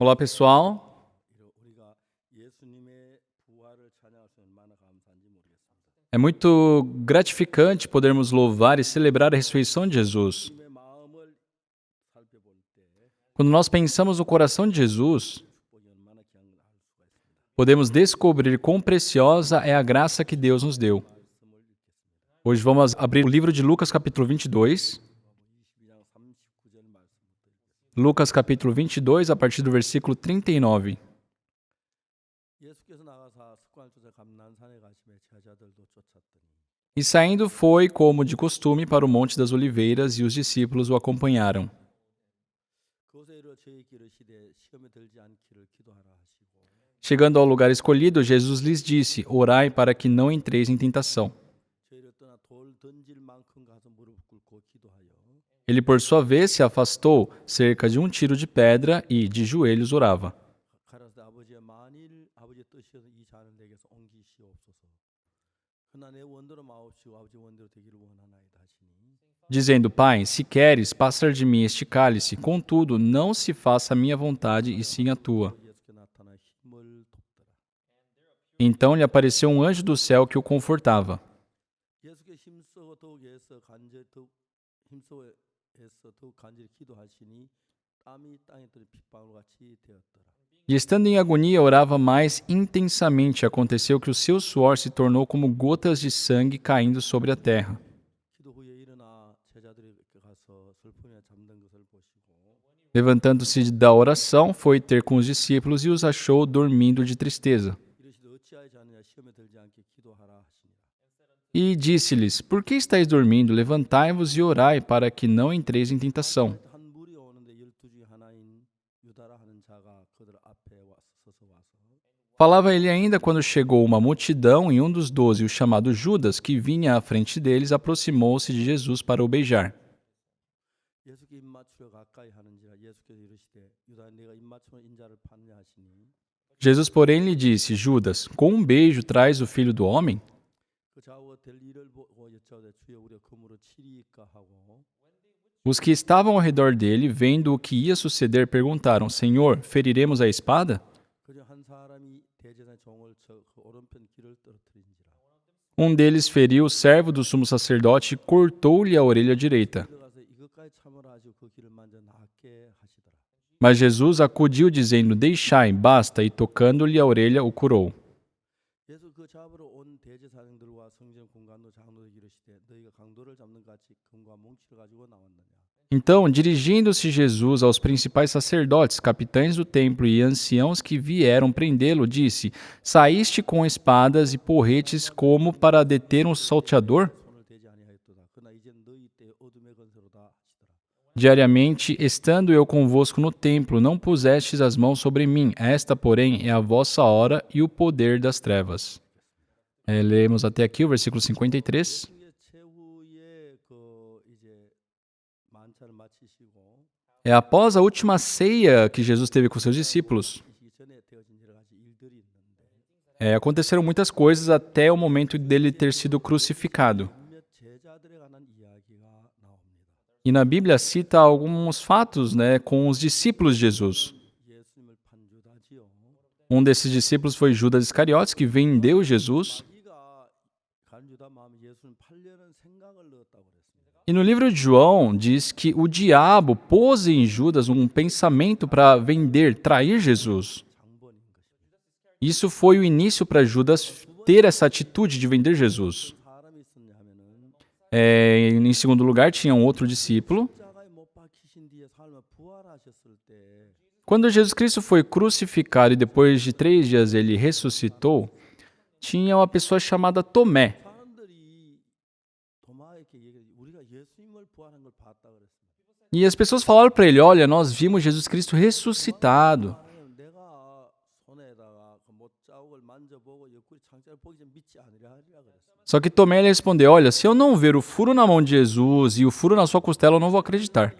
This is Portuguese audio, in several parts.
Olá, pessoal. É muito gratificante podermos louvar e celebrar a ressurreição de Jesus. Quando nós pensamos no coração de Jesus, podemos descobrir quão preciosa é a graça que Deus nos deu. Hoje vamos abrir o livro de Lucas, capítulo 22. Lucas, capítulo 22, a partir do versículo 39. E saindo foi, como de costume, para o Monte das Oliveiras, e os discípulos o acompanharam. Chegando ao lugar escolhido, Jesus lhes disse: Orai para que não entreis em tentação. Ele, por sua vez, se afastou cerca de um tiro de pedra e, de joelhos, orava, dizendo: Pai, se queres, passa de mim este cálice, contudo, não se faça a minha vontade, e sim a tua. Então lhe apareceu um anjo do céu que o confortava. E estando em agonia, orava mais intensamente. Aconteceu que o seu suor se tornou como gotas de sangue caindo sobre a terra. Levantando-se da oração, foi ter com os discípulos e os achou dormindo de tristeza. E disse-lhes: Por que estáis dormindo? Levantai-vos e orai, para que não entreis em tentação. Falava ele ainda quando chegou uma multidão, e um dos 12, o chamado Judas, que vinha à frente deles, aproximou-se de Jesus para o beijar. Jesus, porém, lhe disse: Judas, com um beijo traz o filho do homem? Os que estavam ao redor dele, vendo o que ia suceder, perguntaram: Senhor, feriremos a espada? Um deles feriu o servo do sumo sacerdote e cortou-lhe a orelha direita. Mas Jesus acudiu, dizendo: Deixai, basta, e tocando-lhe a orelha, o curou. Então, dirigindo-se Jesus aos principais sacerdotes, capitães do templo e anciãos que vieram prendê-lo, disse: Saíste com espadas e porretes como para deter um salteador? Diariamente, estando eu convosco no templo, não pusestes as mãos sobre mim. Esta, porém, é a vossa hora e o poder das trevas. Lemos até aqui o versículo 53. Após a última ceia que Jesus teve com seus discípulos, aconteceram muitas coisas até o momento dele ter sido crucificado. E na Bíblia cita alguns fatos, com os discípulos de Jesus. Um desses discípulos foi Judas Iscariotes, que vendeu Jesus. E no livro de João diz que o diabo pôs em Judas um pensamento para vender, trair Jesus. Isso foi o início para Judas ter essa atitude de vender Jesus. Em segundo lugar, tinha um outro discípulo. Quando Jesus Cristo foi crucificado e depois de 3 dias ele ressuscitou, tinha uma pessoa chamada Tomé. E as pessoas falaram para ele: olha, nós vimos Jesus Cristo ressuscitado. Só que Tomé respondeu: olha, se eu não ver o furo na mão de Jesus e o furo na sua costela, eu não vou acreditar.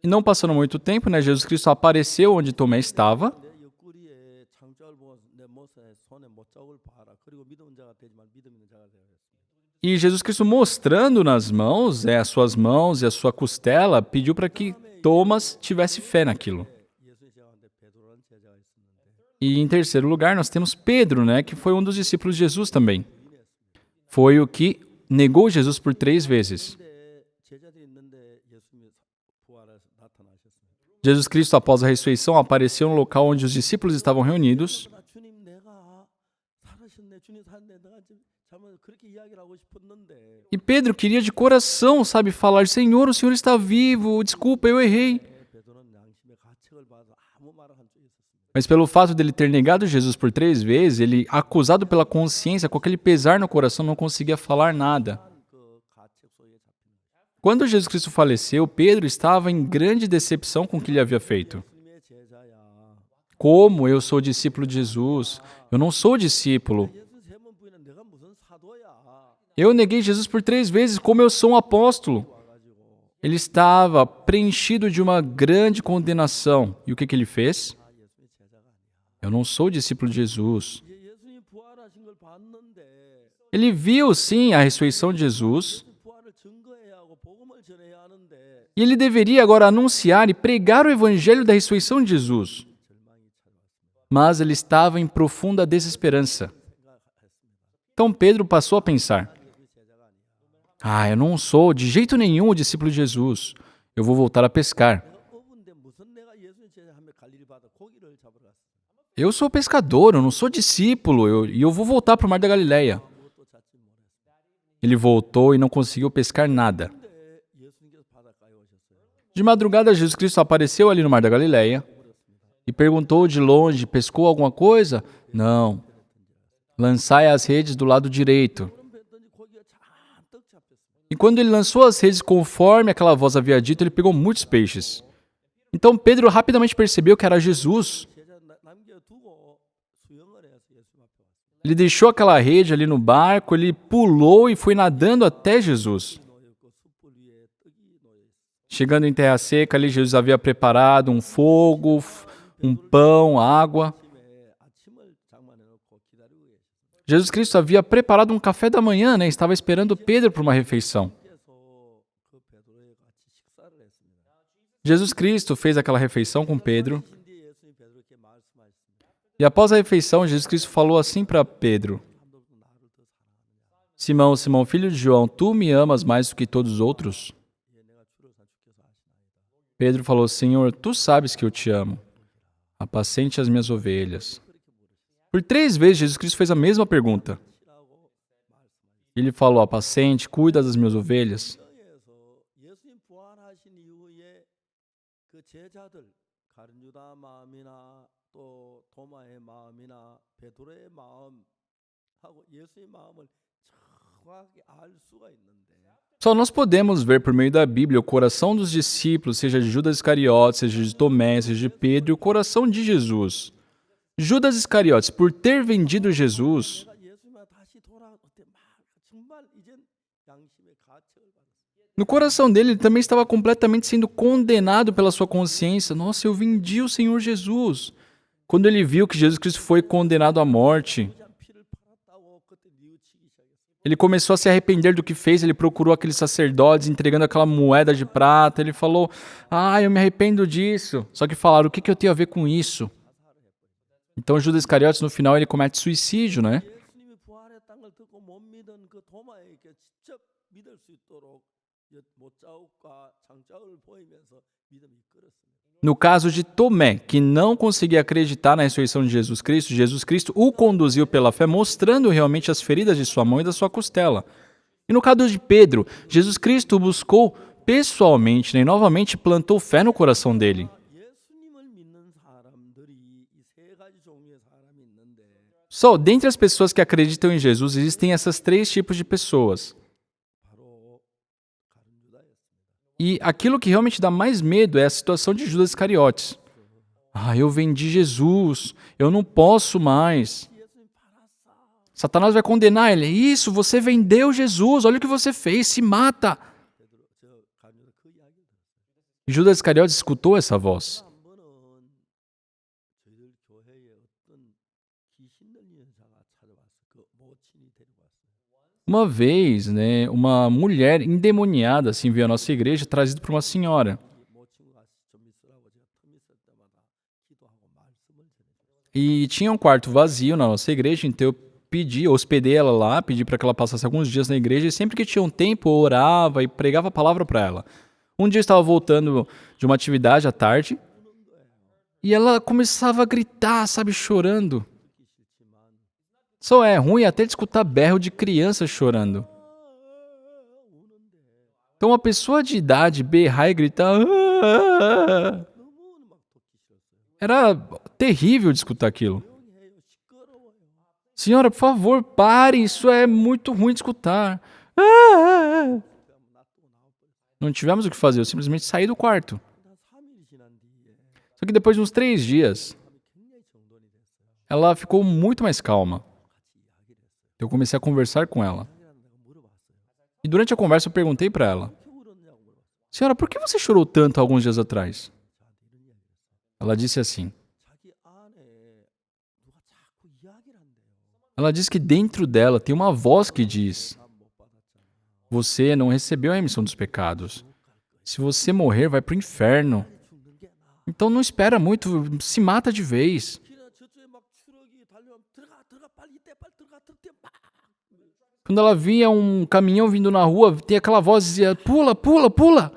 E não passando muito tempo, Jesus Cristo apareceu onde Tomé estava. E Jesus Cristo, mostrando nas mãos, as suas mãos e a sua costela, pediu para que Thomas tivesse fé naquilo. E em terceiro lugar, nós temos Pedro, né, que foi um dos discípulos de Jesus também. Foi o que negou Jesus por 3 vezes. Jesus Cristo, após a ressurreição, apareceu no local onde os discípulos estavam reunidos. E Pedro queria de coração, sabe, falar: Senhor, o Senhor está vivo, desculpa, eu errei. Mas pelo fato dele ter negado Jesus por 3 vezes, ele, acusado pela consciência, com aquele pesar no coração, não conseguia falar nada. Quando Jesus Cristo faleceu, Pedro estava em grande decepção com o que ele havia feito. Como eu sou discípulo de Jesus? Eu não sou discípulo. Eu neguei Jesus por 3 vezes, como eu sou um apóstolo? Ele estava preenchido de uma grande condenação. E o que ele fez? Eu não sou discípulo de Jesus. Ele viu, sim, a ressurreição de Jesus. E ele deveria agora anunciar e pregar o evangelho da ressurreição de Jesus. Mas ele estava em profunda desesperança. Então Pedro passou a pensar: eu não sou de jeito nenhum o discípulo de Jesus. Eu vou voltar a pescar. Eu sou pescador, eu não sou discípulo, e eu vou voltar para o Mar da Galileia. Ele voltou e não conseguiu pescar nada. De madrugada, Jesus Cristo apareceu ali no Mar da Galileia e perguntou de longe: pescou alguma coisa? Não. Lançai as redes do lado direito. E quando ele lançou as redes conforme aquela voz havia dito, ele pegou muitos peixes. Então Pedro rapidamente percebeu que era Jesus. Ele deixou aquela rede ali no barco, ele pulou e foi nadando até Jesus. Chegando em terra seca, ali Jesus havia preparado um fogo, um pão, água. Jesus Cristo havia preparado um café da manhã, né? Estava esperando Pedro para uma refeição. Jesus Cristo fez aquela refeição com Pedro. E após a refeição, Jesus Cristo falou assim para Pedro: Simão, Simão, filho de João, tu me amas mais do que todos os outros? Pedro falou: Senhor, tu sabes que eu te amo. Apacente as minhas ovelhas. Por 3 vezes, Jesus Cristo fez a mesma pergunta. Ele falou: apacente, cuida das minhas ovelhas. Só nós podemos ver por meio da Bíblia o coração dos discípulos, seja de Judas Iscariotes, seja de Tomé, seja de Pedro, e o coração de Jesus. Judas Iscariotes, por ter vendido Jesus, no coração dele, ele também estava completamente sendo condenado pela sua consciência. Nossa, eu vendi o Senhor Jesus. Quando ele viu que Jesus Cristo foi condenado à morte, ele começou a se arrepender do que fez. Ele procurou aqueles sacerdotes entregando aquela moeda de prata. Ele falou: eu me arrependo disso. Só que falaram: o que eu tenho a ver com isso? Então Judas Iscariotes, no final, ele comete suicídio, né? No caso de Tomé, que não conseguia acreditar na ressurreição de Jesus Cristo o conduziu pela fé, mostrando realmente as feridas de sua mão e da sua costela. E no caso de Pedro, Jesus Cristo o buscou pessoalmente, né, e novamente plantou fé no coração dele. Só dentre as pessoas que acreditam em Jesus, existem esses 3 tipos de pessoas. E aquilo que realmente dá mais medo é a situação de Judas Iscariotes. Eu vendi Jesus, eu não posso mais. Satanás vai condenar ele. Isso, você vendeu Jesus, olha o que você fez, se mata. E Judas Iscariotes escutou essa voz. Uma vez, né, uma mulher endemoniada assim veio à nossa igreja, trazida por uma senhora. E tinha um quarto vazio na nossa igreja, então eu hospedei ela lá, pedi para que ela passasse alguns dias na igreja, e sempre que tinha um tempo, eu orava e pregava a palavra para ela. Um dia eu estava voltando de uma atividade à tarde, e ela começava a gritar, sabe, chorando. Só é ruim até de escutar berro de criança chorando. Então uma pessoa de idade berrar e gritar... "Ah", era terrível de escutar aquilo. Senhora, por favor, pare, isso é muito ruim de escutar. "Ah". Não tivemos o que fazer, eu simplesmente saí do quarto. Só que depois de uns 3 dias, ela ficou muito mais calma. Eu comecei a conversar com ela. E durante a conversa eu perguntei para ela: Senhora, por que você chorou tanto alguns dias atrás? Ela disse assim. Ela diz que dentro dela tem uma voz que diz: você não recebeu a remissão dos pecados. Se você morrer, vai para o inferno. Então não espera muito, se mata de vez. Quando ela via um caminhão vindo na rua, tem aquela voz que dizia: pula, pula, pula.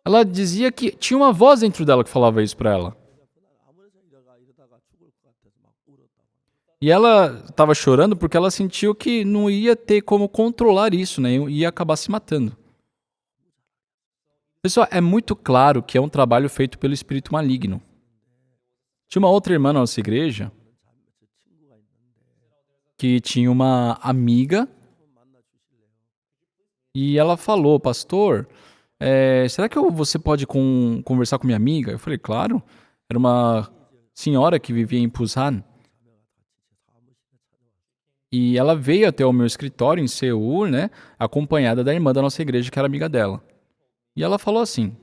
Ela dizia que tinha uma voz dentro dela que falava isso para ela. E ela estava chorando porque ela sentiu que não ia ter como controlar isso, né? Ia acabar se matando. Pessoal, é muito claro que é um trabalho feito pelo espírito maligno. Tinha uma outra irmã na nossa igreja que tinha uma amiga e ela falou: pastor, será que você pode conversar com minha amiga? Eu falei: claro. Era uma senhora que vivia em Busan. E ela veio até o meu escritório em Seul, né, acompanhada da irmã da nossa igreja, que era amiga dela. E ela falou assim,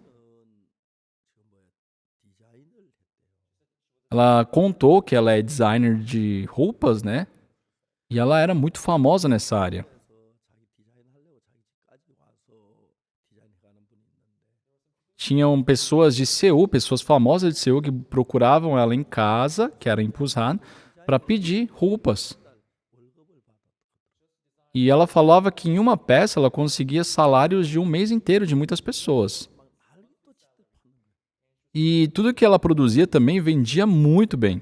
ela contou que ela é designer de roupas, né, e ela era muito famosa nessa área. Tinham pessoas de Seul, pessoas famosas de Seul, que procuravam ela em casa, que era em Busan, para pedir roupas. E ela falava que em uma peça ela conseguia salários de um mês inteiro de muitas pessoas. E tudo que ela produzia também vendia muito bem.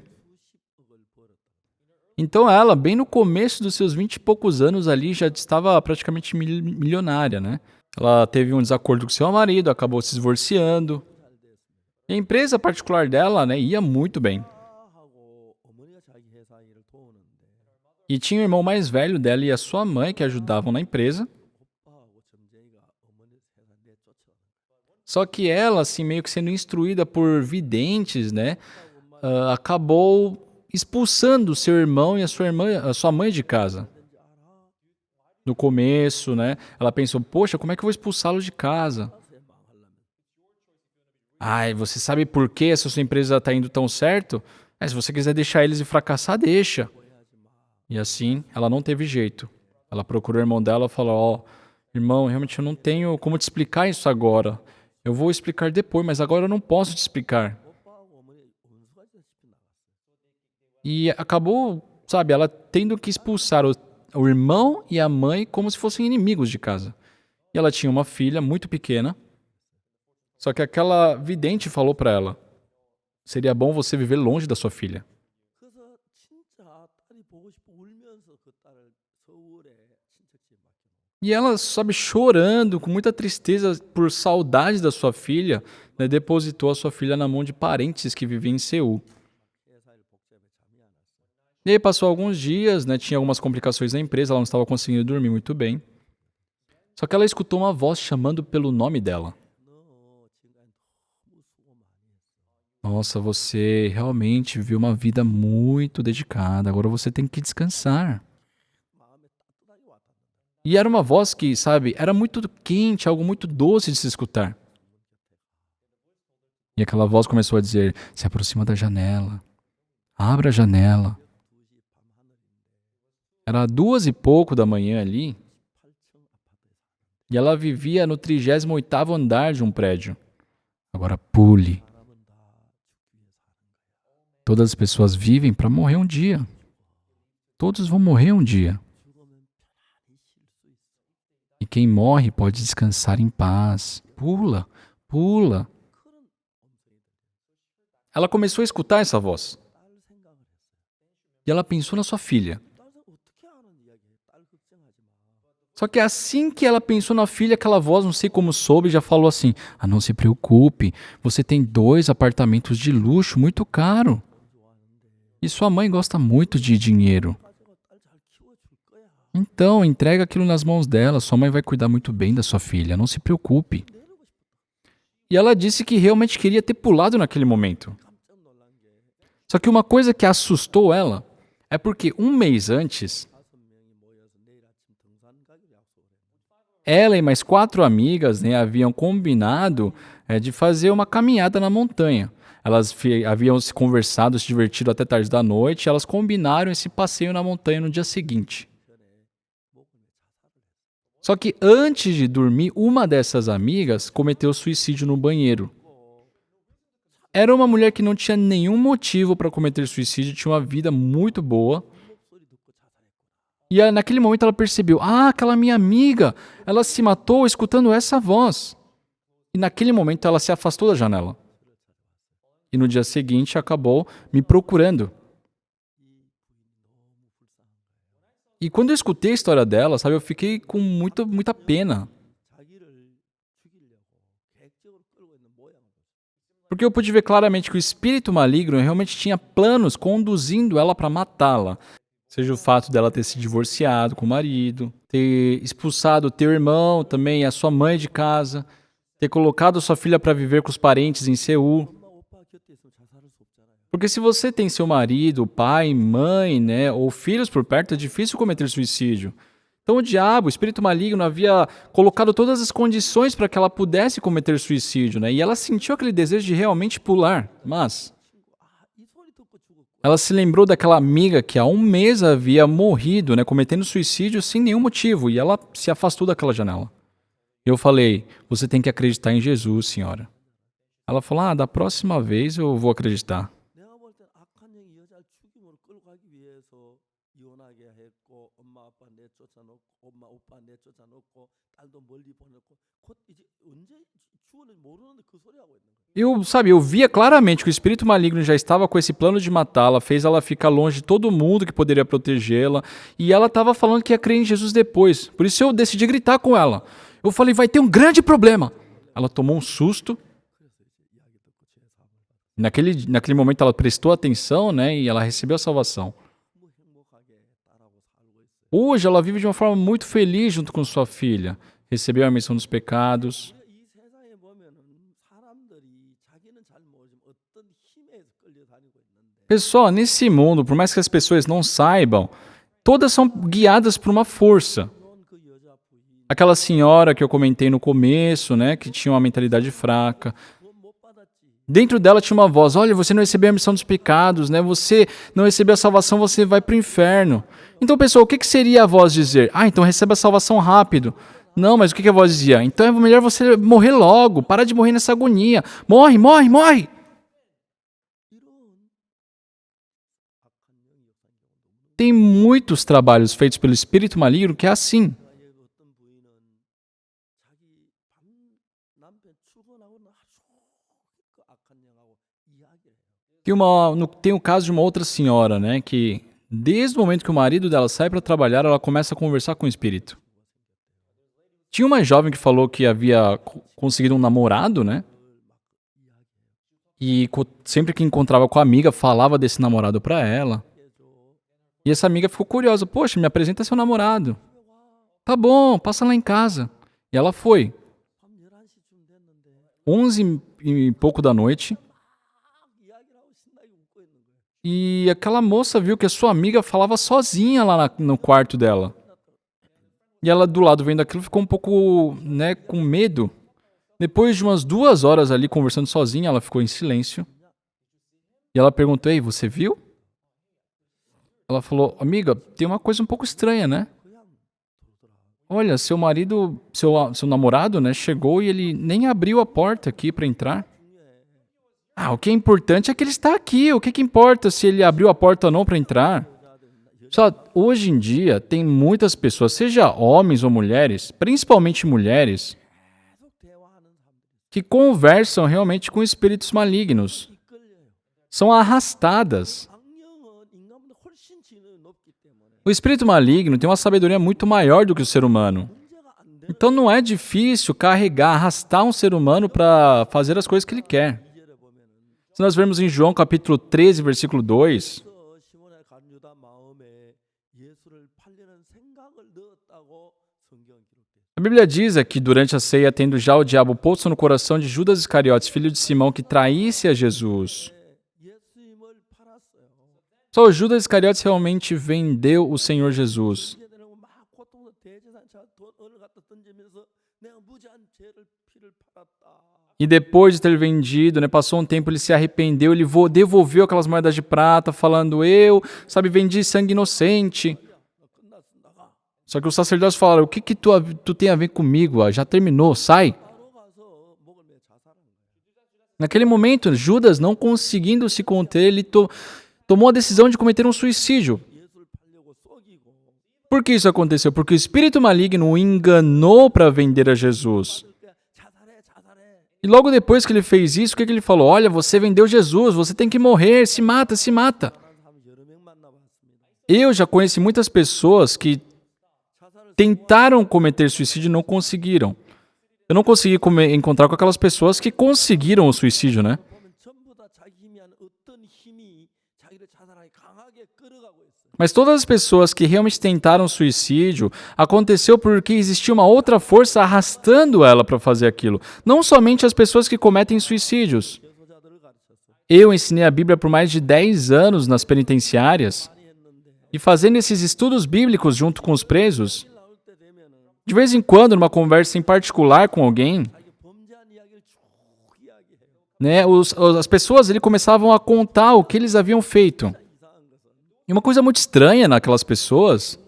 Então ela, bem no começo dos seus 20 e poucos anos ali, já estava praticamente milionária, né? Ela teve um desacordo com seu marido, acabou se divorciando. E a empresa particular dela, né, ia muito bem. E tinha o irmão mais velho dela e a sua mãe que ajudavam na empresa. Só que ela, assim, meio que sendo instruída por videntes, né, acabou expulsando o seu irmão e a sua mãe de casa. No começo, né, ela pensou: poxa, como é que eu vou expulsá-los de casa? Ai, você sabe por que essa sua empresa está indo tão certo? Se você quiser deixar eles e fracassar, deixa. E assim, ela não teve jeito. Ela procurou o irmão dela e falou: ó, irmão, realmente eu não tenho como te explicar isso agora. Eu vou explicar depois, mas agora eu não posso te explicar. E acabou, sabe, ela tendo que expulsar o irmão e a mãe como se fossem inimigos de casa. E ela tinha uma filha muito pequena, só que aquela vidente falou pra ela: seria bom você viver longe da sua filha. E ela, sabe, chorando, com muita tristeza por saudade da sua filha, né, depositou a sua filha na mão de parentes que viviam em Seul. E aí passou alguns dias, né, tinha algumas complicações na empresa, ela não estava conseguindo dormir muito bem. Só que ela escutou uma voz chamando pelo nome dela. Nossa, você realmente viveu uma vida muito dedicada, agora você tem que descansar. E era uma voz que, sabe, era muito quente, algo muito doce de se escutar. E aquela voz começou a dizer: se aproxima da janela, abra a janela. Era 2 e pouco da manhã ali, e ela vivia no 38º andar de um prédio. Agora pule. Todas as pessoas vivem para morrer um dia. Todos vão morrer um dia. E quem morre pode descansar em paz. Pula, pula. Ela começou a escutar essa voz. E ela pensou na sua filha. Só que assim que ela pensou na filha, aquela voz, não sei como soube, já falou assim: ah, não se preocupe, você tem 2 apartamentos de luxo muito caro. E sua mãe gosta muito de dinheiro. Então, entrega aquilo nas mãos dela, sua mãe vai cuidar muito bem da sua filha, não se preocupe. E ela disse que realmente queria ter pulado naquele momento. Só que uma coisa que assustou ela é porque um mês antes, ela e mais 4 amigas, né, haviam combinado de fazer uma caminhada na montanha. Elas haviam se conversado, se divertido até tarde da noite, e elas combinaram esse passeio na montanha no dia seguinte. Só que antes de dormir, uma dessas amigas cometeu suicídio no banheiro. Era uma mulher que não tinha nenhum motivo para cometer suicídio, tinha uma vida muito boa. E naquele momento ela percebeu: ah, aquela minha amiga, ela se matou escutando essa voz. E naquele momento ela se afastou da janela. E no dia seguinte acabou me procurando. E quando eu escutei a história dela, sabe, eu fiquei com muita pena. Porque eu pude ver claramente que o espírito maligno realmente tinha planos conduzindo ela para matá-la. Seja o fato dela ter se divorciado com o marido, ter expulsado o teu irmão também, a sua mãe de casa, ter colocado sua filha para viver com os parentes em Seul. Porque se você tem seu marido, pai, mãe, né, ou filhos por perto, é difícil cometer suicídio. Então o diabo, o espírito maligno, havia colocado todas as condições para que ela pudesse cometer suicídio, né? E ela sentiu aquele desejo de realmente pular, mas ela se lembrou daquela amiga que há um mês havia morrido, né, cometendo suicídio sem nenhum motivo, e ela se afastou daquela janela. Eu falei: você tem que acreditar em Jesus, senhora. Ela falou: ah, da próxima vez eu vou acreditar. Eu via claramente que o espírito maligno já estava com esse plano de matá-la, fez ela ficar longe de todo mundo que poderia protegê-la, e ela estava falando que ia crer em Jesus depois. Por isso eu decidi gritar com ela. Eu falei: vai ter um grande problema. Ela tomou um susto. Naquele momento ela prestou atenção, né, e ela recebeu a salvação. Hoje ela vive de uma forma muito feliz junto com sua filha. Recebeu a remissão dos pecados. Pessoal, nesse mundo, por mais que as pessoas não saibam, todas são guiadas por uma força. Aquela senhora que eu comentei no começo, né, que tinha uma mentalidade fraca. Dentro dela tinha uma voz: olha, você não recebeu a remissão dos pecados, né? Você não recebeu a salvação, você vai para o inferno. Então, pessoal, o que seria a voz dizer? Ah, então receba a salvação rápido. Não, mas o que a voz dizia? Então é melhor você morrer logo, para de morrer nessa agonia. Morre, morre, morre! Tem muitos trabalhos feitos pelo espírito maligno que é assim. Tem o caso de uma outra senhora, né, que desde o momento que o marido dela sai para trabalhar, ela começa a conversar com o espírito. Tinha uma jovem que falou que havia conseguido um namorado, né? E sempre que encontrava com a amiga, falava desse namorado para ela. E essa amiga ficou curiosa: poxa, me apresenta seu namorado. Tá bom, passa lá em casa. E ela foi. 11 e pouco da noite. E aquela moça viu que a sua amiga falava sozinha lá no quarto dela. E ela, do lado vendo aquilo, ficou um pouco, né, com medo. Depois de umas 2 horas ali conversando sozinha, ela ficou em silêncio. E ela perguntou: ei, você viu? Ela falou: amiga, tem uma coisa um pouco estranha, né? Olha, seu marido, seu namorado, né, chegou e ele nem abriu a porta aqui para entrar. O que é importante é que ele está aqui. O que importa se ele abriu a porta ou não para entrar? Só, hoje em dia, tem muitas pessoas, seja homens ou mulheres, principalmente mulheres, que conversam realmente com espíritos malignos. São arrastadas. O espírito maligno tem uma sabedoria muito maior do que o ser humano. Então não é difícil carregar, arrastar um ser humano para fazer as coisas que ele quer. Se nós vermos em João capítulo 13, versículo 2, a Bíblia diz aqui, durante a ceia, tendo já o diabo posto no coração de Judas Iscariotes, filho de Simão, que traísse a Jesus. Só o Judas Iscariotes realmente vendeu o Senhor Jesus. E depois de ter vendido, passou um tempo, ele se arrependeu, ele devolveu aquelas moedas de prata, falando, vendi sangue inocente. Só que os sacerdotes falaram, o que tu tem a ver comigo? Já terminou, sai. Naquele momento, Judas, não conseguindo se conter, ele tomou a decisão de cometer um suicídio. Por que isso aconteceu? Porque o espírito maligno o enganou para vender a Jesus. E logo depois que ele fez isso, o que ele falou? Olha, você vendeu Jesus, você tem que morrer, se mata, se mata. Eu já conheci muitas pessoas que tentaram cometer suicídio e não conseguiram. Eu não consegui encontrar com aquelas pessoas que conseguiram o suicídio, né? Mas todas as pessoas que realmente tentaram suicídio, aconteceu porque existia uma outra força arrastando ela para fazer aquilo. Não somente as pessoas que cometem suicídios. Eu ensinei a Bíblia por mais de 10 anos nas penitenciárias, e fazendo esses estudos bíblicos junto com os presos, de vez em quando, numa conversa em particular com alguém, as pessoas começavam a contar o que eles haviam feito. E uma coisa muito estranha naquelas pessoas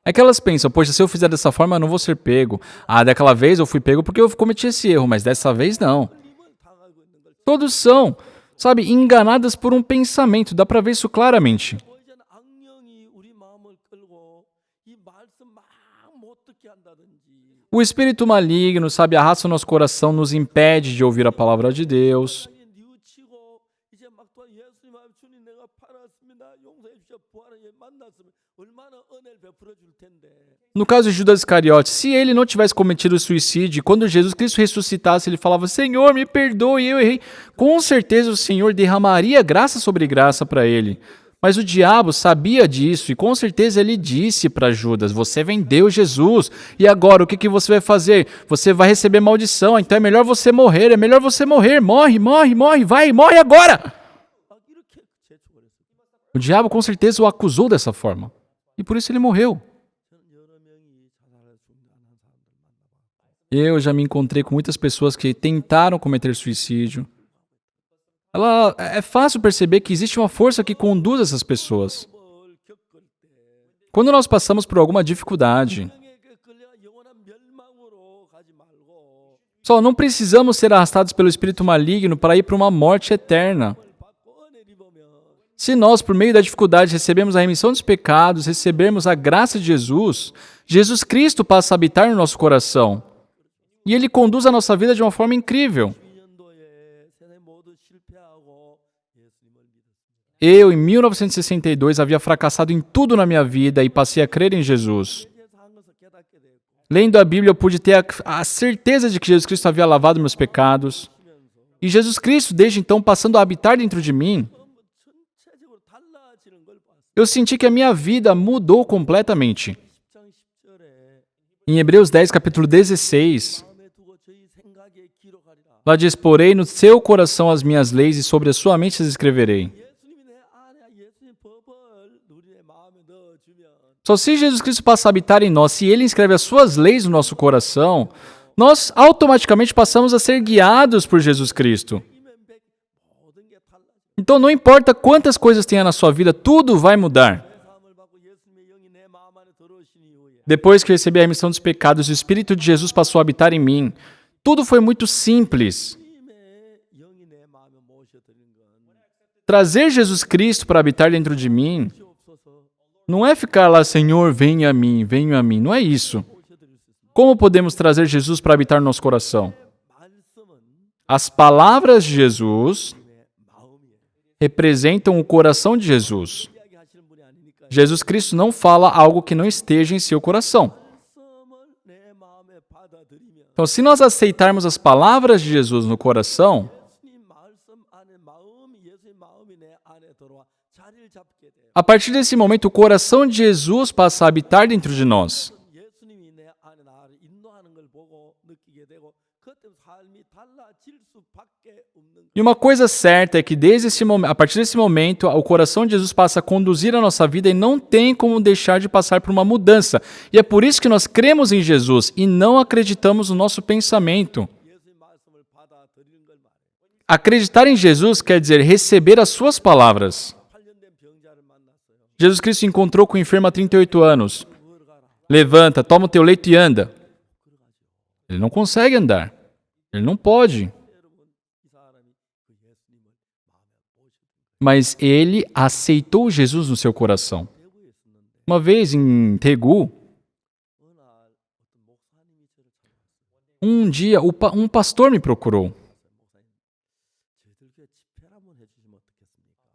é que elas pensam, poxa, se eu fizer dessa forma, eu não vou ser pego. Daquela vez eu fui pego porque eu cometi esse erro, mas dessa vez não. Todos são, enganadas por um pensamento, dá para ver isso claramente. O espírito maligno, arrasta o nosso coração, nos impede de ouvir a palavra de Deus. No caso de Judas Iscariotes, se ele não tivesse cometido suicídio, quando Jesus Cristo ressuscitasse, ele falava, Senhor, me perdoe, eu errei. Com certeza o Senhor derramaria graça sobre graça para ele. Mas o diabo sabia disso e com certeza ele disse para Judas, você vendeu Jesus e agora o que você vai fazer? Você vai receber maldição, então é melhor você morrer, morre agora! O diabo com certeza o acusou dessa forma e por isso ele morreu. Eu já me encontrei com muitas pessoas que tentaram cometer suicídio. É fácil perceber que existe uma força que conduz essas pessoas. Quando nós passamos por alguma dificuldade, não precisamos ser arrastados pelo espírito maligno para ir para uma morte eterna. Se nós, por meio da dificuldade, recebemos a remissão dos pecados, recebermos a graça de Jesus, Jesus Cristo passa a habitar no nosso coração. E Ele conduz a nossa vida de uma forma incrível. Eu, em 1962, havia fracassado em tudo na minha vida e passei a crer em Jesus. Lendo a Bíblia, eu pude ter a certeza de que Jesus Cristo havia lavado meus pecados. E Jesus Cristo, desde então, passando a habitar dentro de mim, eu senti que a minha vida mudou completamente. Em Hebreus 10, capítulo 16, lá diz, porém, no seu coração as minhas leis e sobre a sua mente as escreverei. Só se Jesus Cristo passa a habitar em nós, se Ele inscreve as suas leis no nosso coração, nós automaticamente passamos a ser guiados por Jesus Cristo. Então não importa quantas coisas tenha na sua vida, tudo vai mudar. Depois que recebi a remissão dos pecados, o Espírito de Jesus passou a habitar em mim. Tudo foi muito simples. Trazer Jesus Cristo para habitar dentro de mim não é ficar lá, Senhor, venha a mim, venha a mim. Não é isso. Como podemos trazer Jesus para habitar no nosso coração? As palavras de Jesus representam o coração de Jesus. Jesus Cristo não fala algo que não esteja em seu coração. Então, se nós aceitarmos as palavras de Jesus no coração, a partir desse momento, o coração de Jesus passa a habitar dentro de nós. E uma coisa certa é que a partir desse momento, o coração de Jesus passa a conduzir a nossa vida e não tem como deixar de passar por uma mudança. E é por isso que nós cremos em Jesus e não acreditamos no nosso pensamento. Acreditar em Jesus quer dizer receber as suas palavras. Jesus Cristo se encontrou com o enfermo há 38 anos. Levanta, toma o teu leito e anda. Ele não consegue andar. Ele não pode. Mas ele aceitou Jesus no seu coração. Uma vez em Daegu, um dia um pastor me procurou.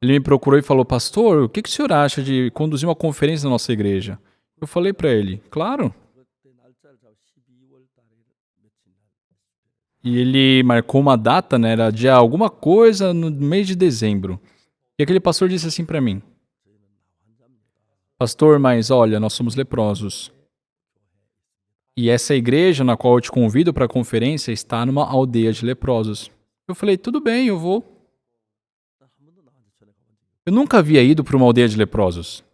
Ele me procurou e falou, pastor, o que o senhor acha de conduzir uma conferência na nossa igreja? Eu falei para ele, claro. E ele marcou uma data, né? Era dia alguma coisa no mês de dezembro. E aquele pastor disse assim para mim, pastor, mas olha, nós somos leprosos. E essa igreja na qual eu te convido para a conferência está numa aldeia de leprosos. Eu falei, tudo bem, eu vou. Eu nunca havia ido para uma aldeia de leprosos.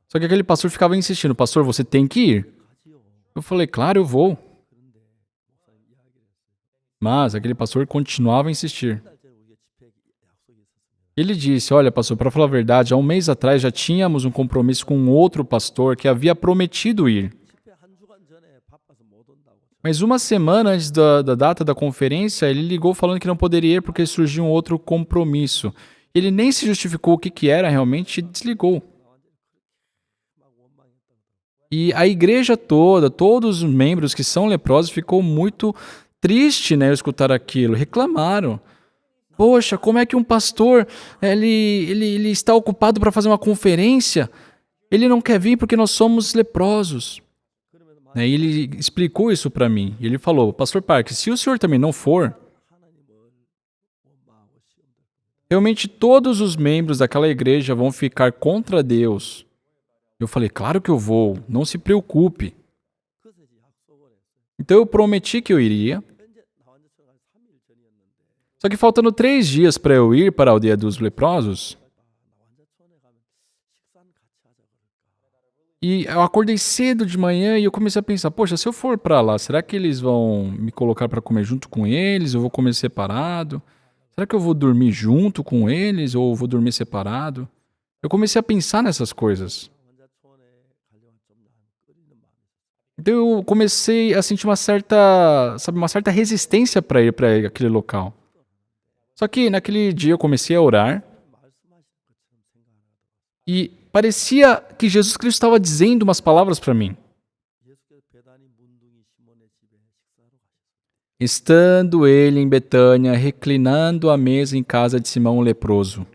Só que aquele pastor ficava insistindo, pastor, você tem que ir. Eu falei, claro, eu vou. Mas aquele pastor continuava a insistir. Ele disse, olha, pastor, para falar a verdade, há um mês atrás já tínhamos um compromisso com um outro pastor que havia prometido ir. Mas uma semana antes da data da conferência, ele ligou falando que não poderia ir porque surgiu um outro compromisso. Ele nem se justificou o que era realmente e desligou. E a igreja toda, todos os membros que são leprosos, ficou muito triste, né, escutar aquilo. Reclamaram. Poxa, como é que um pastor, ele está ocupado para fazer uma conferência? Ele não quer vir porque nós somos leprosos. E ele explicou isso para mim. E ele falou, pastor Park, se o senhor também não for, realmente todos os membros daquela igreja vão ficar contra Deus. Eu falei, claro que eu vou, não se preocupe. Então eu prometi que eu iria. Só que faltando 3 dias para eu ir para a aldeia dos leprosos, e eu acordei cedo de manhã e eu comecei a pensar, poxa, se eu for para lá, será que eles vão me colocar para comer junto com eles? Eu vou comer separado? Será que eu vou dormir junto com eles ou vou dormir separado? Eu comecei a pensar nessas coisas. Então eu comecei a sentir uma certa resistência para ir para aquele local. Só que naquele dia eu comecei a orar e parecia que Jesus Cristo estava dizendo umas palavras para mim. Estando ele em Betânia, reclinando à mesa em casa de Simão o leproso.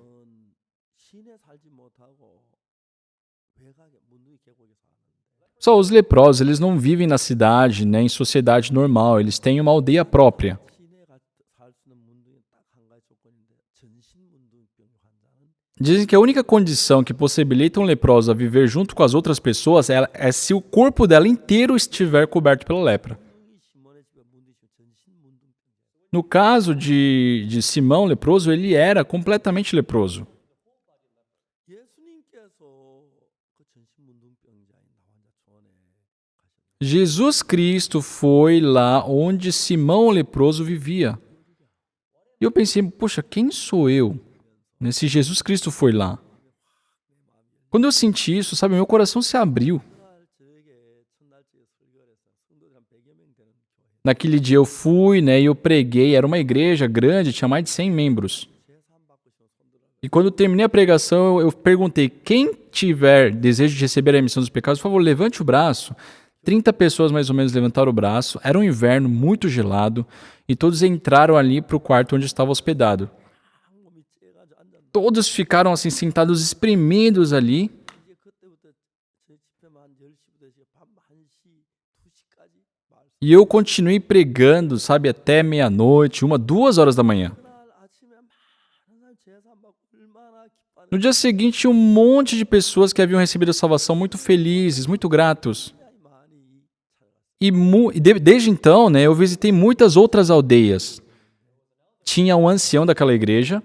Só os leprosos, eles não vivem na cidade, nem em sociedade normal, eles têm uma aldeia própria. Dizem que a única condição que possibilita um leproso a viver junto com as outras pessoas é se o corpo dela inteiro estiver coberto pela lepra. No caso de Simão leproso, ele era completamente leproso. Jesus Cristo foi lá onde Simão leproso vivia. E eu pensei, poxa, quem sou eu? Se Jesus Cristo foi lá. Quando eu senti isso, sabe, meu coração se abriu. Naquele dia eu fui, né, e eu preguei, era uma igreja grande, tinha mais de 100 membros. E quando eu terminei a pregação, eu perguntei, quem tiver desejo de receber a remissão dos pecados, por favor, levante o braço. 30 pessoas mais ou menos levantaram o braço, era um inverno muito gelado, e todos entraram ali para o quarto onde eu estava hospedado. Todos ficaram assim, sentados, espremidos ali. E eu continuei pregando, sabe, até meia-noite, 2 horas da manhã. No dia seguinte, tinha um monte de pessoas que haviam recebido a salvação muito felizes, muito gratos. Desde então, né, eu visitei muitas outras aldeias. Tinha um ancião daquela igreja.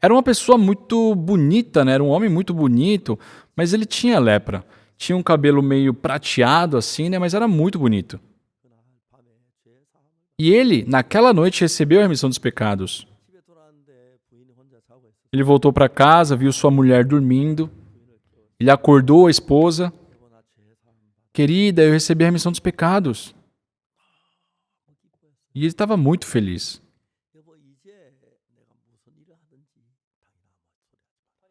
Era uma pessoa muito bonita, né? Era um homem muito bonito, mas ele tinha lepra. Tinha um cabelo meio prateado assim, né? Mas era muito bonito. E ele, naquela noite, recebeu a remissão dos pecados. Ele voltou para casa, viu sua mulher dormindo. Ele acordou a esposa. Querida, eu recebi a remissão dos pecados. E ele estava muito feliz.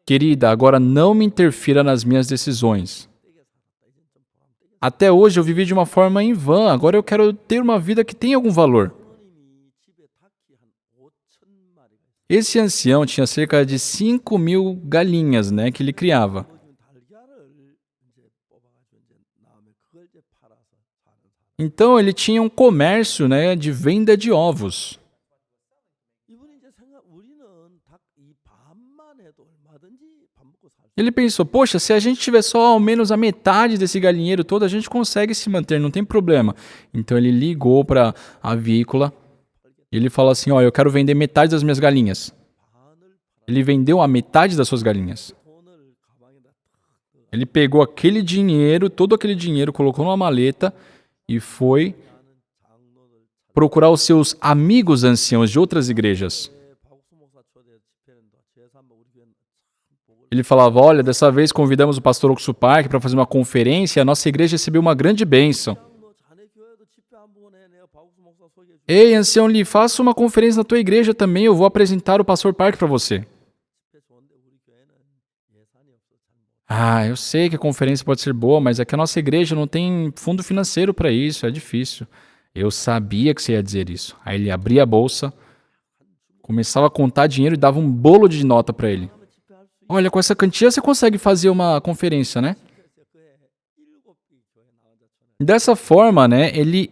Querida, agora não me interfira nas minhas decisões. Até hoje eu vivi de uma forma em vão, agora eu quero ter uma vida que tenha algum valor. Esse ancião tinha cerca de 5.000 galinhas, né, que ele criava. Então ele tinha um comércio, né, de venda de ovos. Ele pensou, poxa, se a gente tiver só ao menos a metade desse galinheiro todo, a gente consegue se manter, não tem problema. Então ele ligou para a avícola e ele falou assim, eu quero vender metade das minhas galinhas. Ele vendeu a metade das suas galinhas. Ele pegou aquele dinheiro, todo aquele dinheiro, colocou numa maleta e foi procurar os seus amigos anciãos de outras igrejas. Ele falava, olha, dessa vez convidamos o pastor Oksu Park para fazer uma conferência e a nossa igreja recebeu uma grande bênção. Ei, ancião Lee, faça uma conferência na tua igreja também, eu vou apresentar o pastor Park para você. Eu sei que a conferência pode ser boa, mas é que a nossa igreja não tem fundo financeiro para isso, é difícil. Eu sabia que você ia dizer isso. Aí ele abria a bolsa, começava a contar dinheiro e dava um bolo de nota para ele. Olha, com essa quantia você consegue fazer uma conferência, né? Dessa forma, né, ele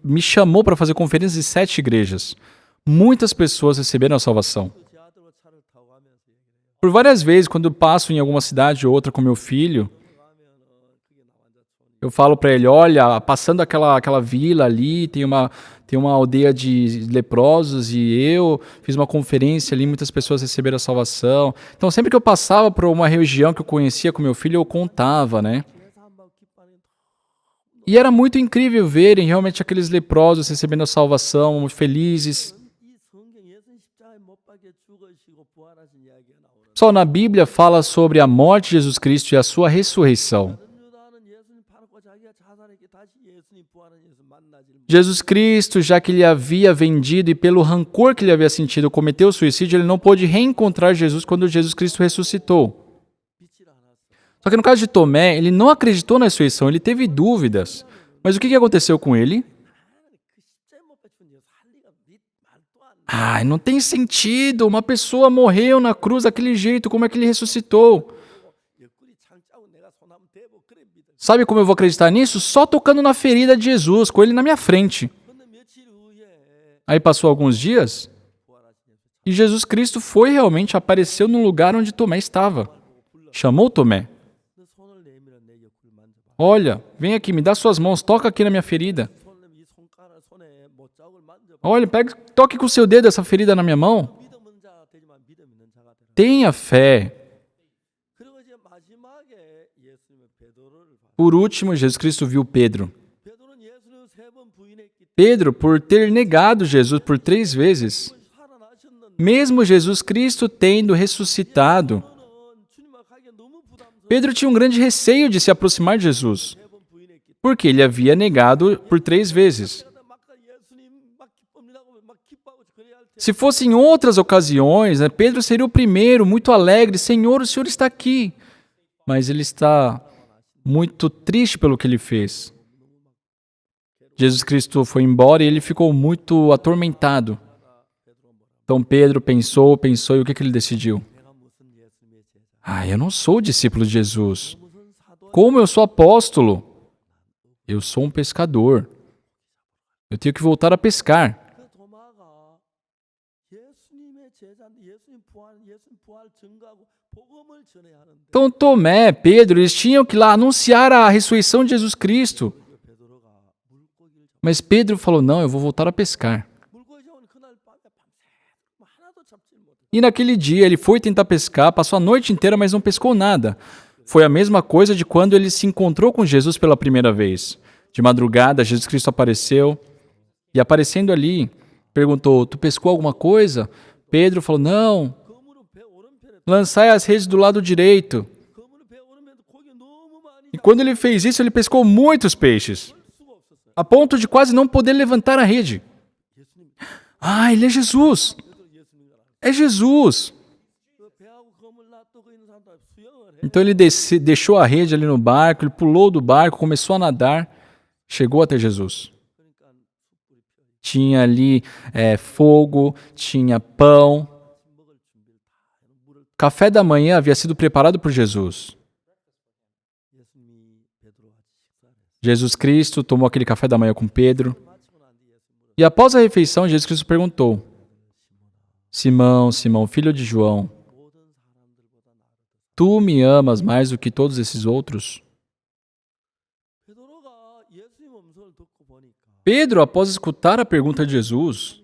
me chamou para fazer conferências em 7 igrejas. Muitas pessoas receberam a salvação. Por várias vezes, quando eu passo em alguma cidade ou outra com meu filho, eu falo para ele, olha, passando aquela vila ali, tem uma aldeia de leprosos e eu fiz uma conferência ali, muitas pessoas receberam a salvação. Então, sempre que eu passava por uma região que eu conhecia com meu filho, eu contava, né? E era muito incrível verem realmente aqueles leprosos recebendo a salvação, felizes. Só na Bíblia fala sobre a morte de Jesus Cristo e a sua ressurreição. Jesus Cristo, já que ele havia vendido e pelo rancor que ele havia sentido cometeu o suicídio, ele não pôde reencontrar Jesus quando Jesus Cristo ressuscitou. Só que no caso de Tomé, ele não acreditou na ressurreição, ele teve dúvidas. Mas o que aconteceu com ele? Não tem sentido, uma pessoa morreu na cruz daquele jeito, como é que ele ressuscitou? Sabe como eu vou acreditar nisso? Só tocando na ferida de Jesus, com ele na minha frente. Aí passou alguns dias e Jesus Cristo realmente apareceu no lugar onde Tomé estava. Chamou Tomé. Olha, vem aqui, me dá suas mãos, toca aqui na minha ferida. Olha, toque com o seu dedo essa ferida na minha mão. Tenha fé. Por último, Jesus Cristo viu Pedro. Pedro, por ter negado Jesus por 3 vezes, mesmo Jesus Cristo tendo ressuscitado, Pedro tinha um grande receio de se aproximar de Jesus, porque ele havia negado por 3 vezes. Se fossem outras ocasiões, Pedro seria o primeiro, muito alegre, Senhor, o Senhor está aqui. Mas ele está muito triste pelo que ele fez. Jesus Cristo foi embora e ele ficou muito atormentado. Então Pedro pensou e o que ele decidiu? Eu não sou discípulo de Jesus. Como eu sou apóstolo? Eu sou um pescador. Eu tenho que voltar a pescar. Então Tomé, Pedro, eles tinham que ir lá anunciar a ressurreição de Jesus Cristo. Mas Pedro falou, não, eu vou voltar a pescar. E naquele dia ele foi tentar pescar, passou a noite inteira, mas não pescou nada. Foi a mesma coisa de quando ele se encontrou com Jesus pela primeira vez. De madrugada, Jesus Cristo apareceu, e aparecendo ali, perguntou, tu pescou alguma coisa? Pedro falou, não. Lançai as redes do lado direito. E quando ele fez isso, ele pescou muitos peixes, a ponto de quase não poder levantar a rede. Ele é Jesus. É Jesus. Então ele deixou a rede ali no barco, ele pulou do barco, começou a nadar, chegou até Jesus. Tinha ali fogo, tinha pão. Café da manhã havia sido preparado por Jesus. Jesus Cristo tomou aquele café da manhã com Pedro. E após a refeição, Jesus Cristo perguntou, Simão, Simão, filho de João, tu me amas mais do que todos esses outros? Pedro, após escutar a pergunta de Jesus,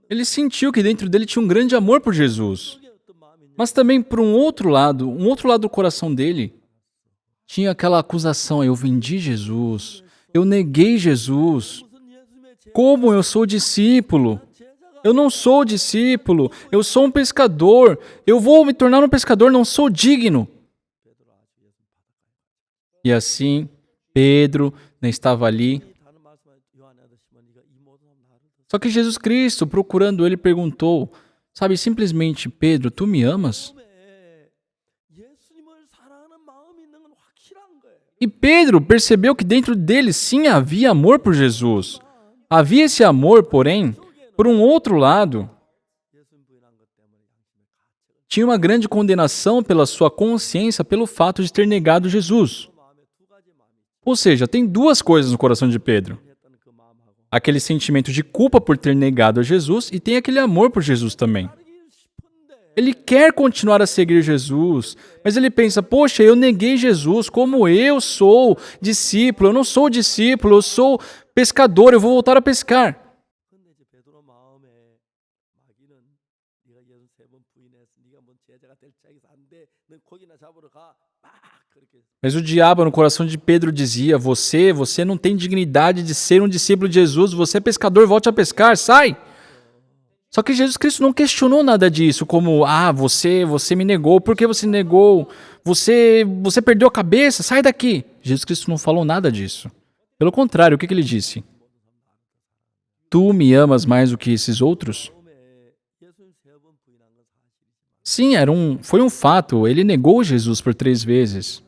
ele sentiu que dentro dele tinha um grande amor por Jesus. Mas também, por um outro lado do coração dele, tinha aquela acusação, eu vendi Jesus, eu neguei Jesus. Como eu sou discípulo? Eu não sou discípulo, eu sou um pescador. Eu vou me tornar um pescador, não sou digno. E assim, Pedro estava ali. Só que Jesus Cristo, procurando ele, perguntou, simplesmente, Pedro, tu me amas? E Pedro percebeu que dentro dele sim havia amor por Jesus. Havia esse amor, porém, por um outro lado, tinha uma grande condenação pela sua consciência pelo fato de ter negado Jesus. Ou seja, tem 2 coisas no coração de Pedro. Aquele sentimento de culpa por ter negado a Jesus e tem aquele amor por Jesus também. Ele quer continuar a seguir Jesus, mas ele pensa, poxa, eu neguei Jesus, como eu sou discípulo, eu não sou discípulo, eu sou pescador, eu vou voltar a pescar. Mas o diabo no coração de Pedro dizia, você não tem dignidade de ser um discípulo de Jesus, você é pescador, volte a pescar, sai! Só que Jesus Cristo não questionou nada disso, como, você me negou, por que você negou? Você perdeu a cabeça, sai daqui! Jesus Cristo não falou nada disso. Pelo contrário, o que ele disse? Tu me amas mais do que esses outros? Sim, foi um fato, ele negou Jesus por 3 vezes.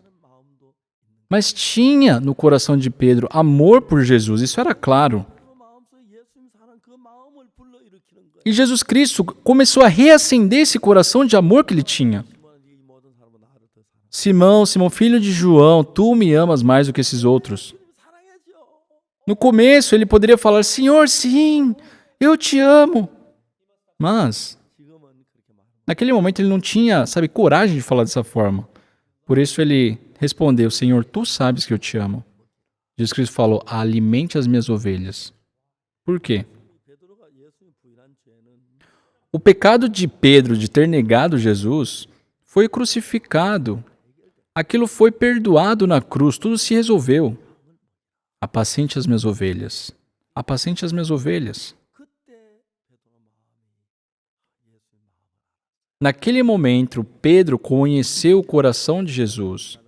Mas tinha no coração de Pedro amor por Jesus, isso era claro. E Jesus Cristo começou a reacender esse coração de amor que ele tinha. Simão, Simão, filho de João, tu me amas mais do que esses outros. No começo ele poderia falar, Senhor, sim, eu te amo. Mas, naquele momento ele não tinha, coragem de falar dessa forma. Por isso ele respondeu, Senhor, tu sabes que eu te amo. Jesus Cristo falou, alimente as minhas ovelhas. Por quê? O pecado de Pedro de ter negado Jesus foi crucificado. Aquilo foi perdoado na cruz, tudo se resolveu. Apacente as minhas ovelhas. Apacente as minhas ovelhas. Naquele momento, Pedro conheceu o coração de Jesus.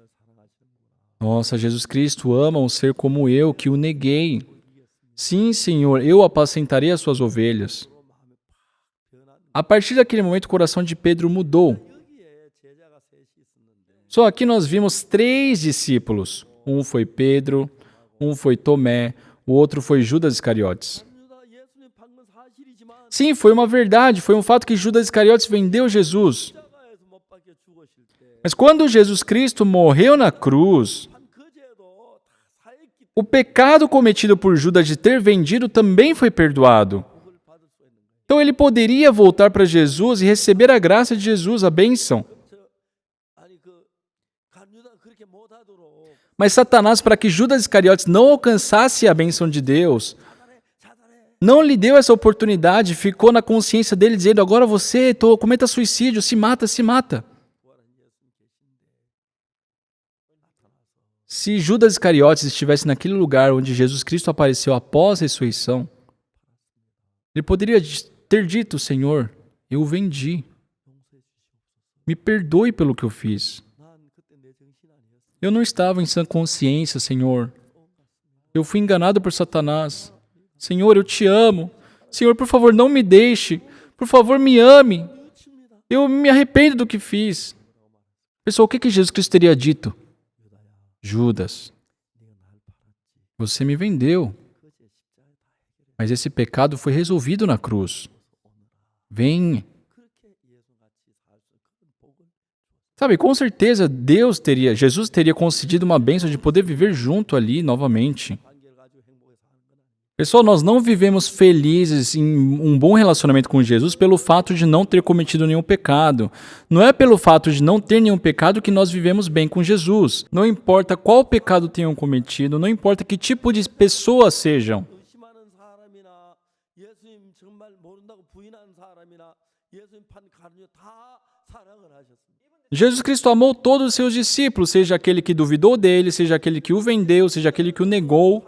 Nossa, Jesus Cristo ama um ser como eu, que o neguei. Sim, Senhor, eu apacentarei as suas ovelhas. A partir daquele momento, o coração de Pedro mudou. Só aqui nós vimos 3 discípulos. Um foi Pedro, um foi Tomé, o outro foi Judas Iscariotes. Sim, foi uma verdade, foi um fato que Judas Iscariotes vendeu Jesus. Mas quando Jesus Cristo morreu na cruz, o pecado cometido por Judas de ter vendido também foi perdoado. Então ele poderia voltar para Jesus e receber a graça de Jesus, a bênção. Mas Satanás, para que Judas Iscariotes não alcançasse a bênção de Deus, não lhe deu essa oportunidade, ficou na consciência dele dizendo, agora você cometa suicídio, se mata, se mata. Se Judas Iscariotes estivesse naquele lugar onde Jesus Cristo apareceu após a ressurreição, ele poderia ter dito, Senhor, eu o vendi. Me perdoe pelo que eu fiz. Eu não estava em sã consciência, Senhor. Eu fui enganado por Satanás. Senhor, eu te amo. Senhor, por favor, não me deixe. Por favor, me ame. Eu me arrependo do que fiz. Pessoal, o que Jesus Cristo teria dito? Judas, você me vendeu. Mas esse pecado foi resolvido na cruz. Vem. Sabe, com certeza Jesus teria concedido uma bênção de poder viver junto ali novamente. Pessoal, nós não vivemos felizes em um bom relacionamento com Jesus pelo fato de não ter cometido nenhum pecado. Não é pelo fato de não ter nenhum pecado que nós vivemos bem com Jesus. Não importa qual pecado tenham cometido, não importa que tipo de pessoas sejam. Jesus Cristo amou todos os seus discípulos, seja aquele que duvidou dele, seja aquele que o vendeu, seja aquele que o negou.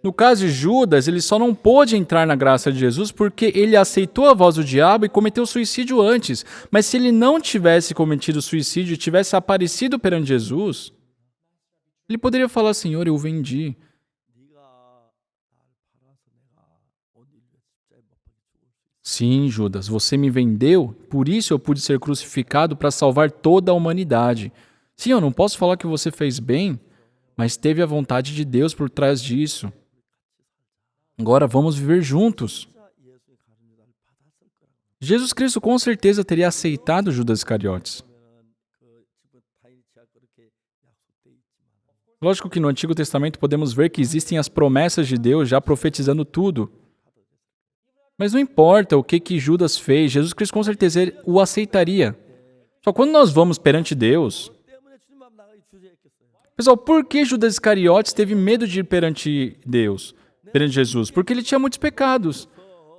No caso de Judas, ele só não pôde entrar na graça de Jesus porque ele aceitou a voz do diabo e cometeu suicídio antes. Mas se ele não tivesse cometido suicídio e tivesse aparecido perante Jesus, ele poderia falar, Senhor, eu o vendi. Sim, Judas, você me vendeu, por isso eu pude ser crucificado para salvar toda a humanidade. Sim, eu não posso falar que você fez bem, mas teve a vontade de Deus por trás disso. Agora vamos viver juntos. Jesus Cristo com certeza teria aceitado Judas Iscariotes. Lógico que no Antigo Testamento podemos ver que existem as promessas de Deus já profetizando tudo. Mas não importa o que Judas fez, Jesus Cristo com certeza o aceitaria. Só quando nós vamos perante Deus... Pessoal, por que Judas Iscariotes teve medo de ir perante Deus, perante Jesus? Porque ele tinha muitos pecados.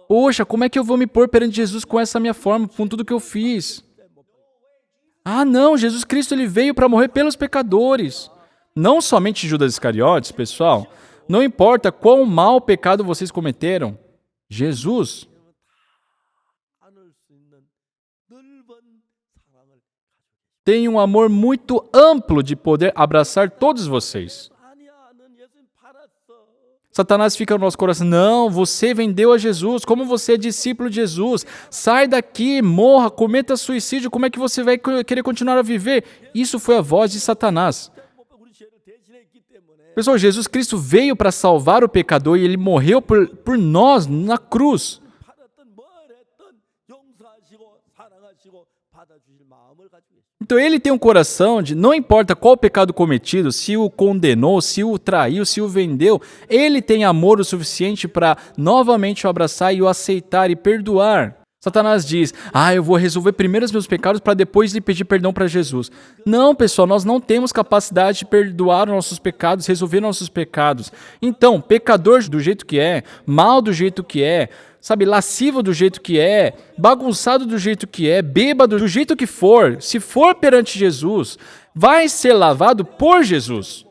Poxa, como é que eu vou me pôr perante Jesus com essa minha forma, com tudo que eu fiz? Ah, não, Jesus Cristo ele veio para morrer pelos pecadores. Não somente Judas Iscariotes, pessoal. Não importa quão mau pecado vocês cometeram. Jesus tem um amor muito amplo de poder abraçar todos vocês. Satanás fica no nosso coração, não, você vendeu a Jesus, como você é discípulo de Jesus, sai daqui, morra, cometa suicídio, como é que você vai querer continuar a viver? Isso foi a voz de Satanás. Pessoal, Jesus Cristo veio para salvar o pecador e ele morreu por nós na cruz. Então ele tem um coração de, não importa qual pecado cometido, se o condenou, se o traiu, se o vendeu, ele tem amor o suficiente para novamente o abraçar e o aceitar e perdoar. Satanás diz, eu vou resolver primeiro os meus pecados para depois lhe pedir perdão para Jesus. Não, pessoal, nós não temos capacidade de perdoar os nossos pecados, resolver nossos pecados. Então, pecador do jeito que é, mal do jeito que é, sabe, lascivo do jeito que é, bagunçado do jeito que é, bêbado do jeito que for, se for perante Jesus, vai ser lavado por Jesus.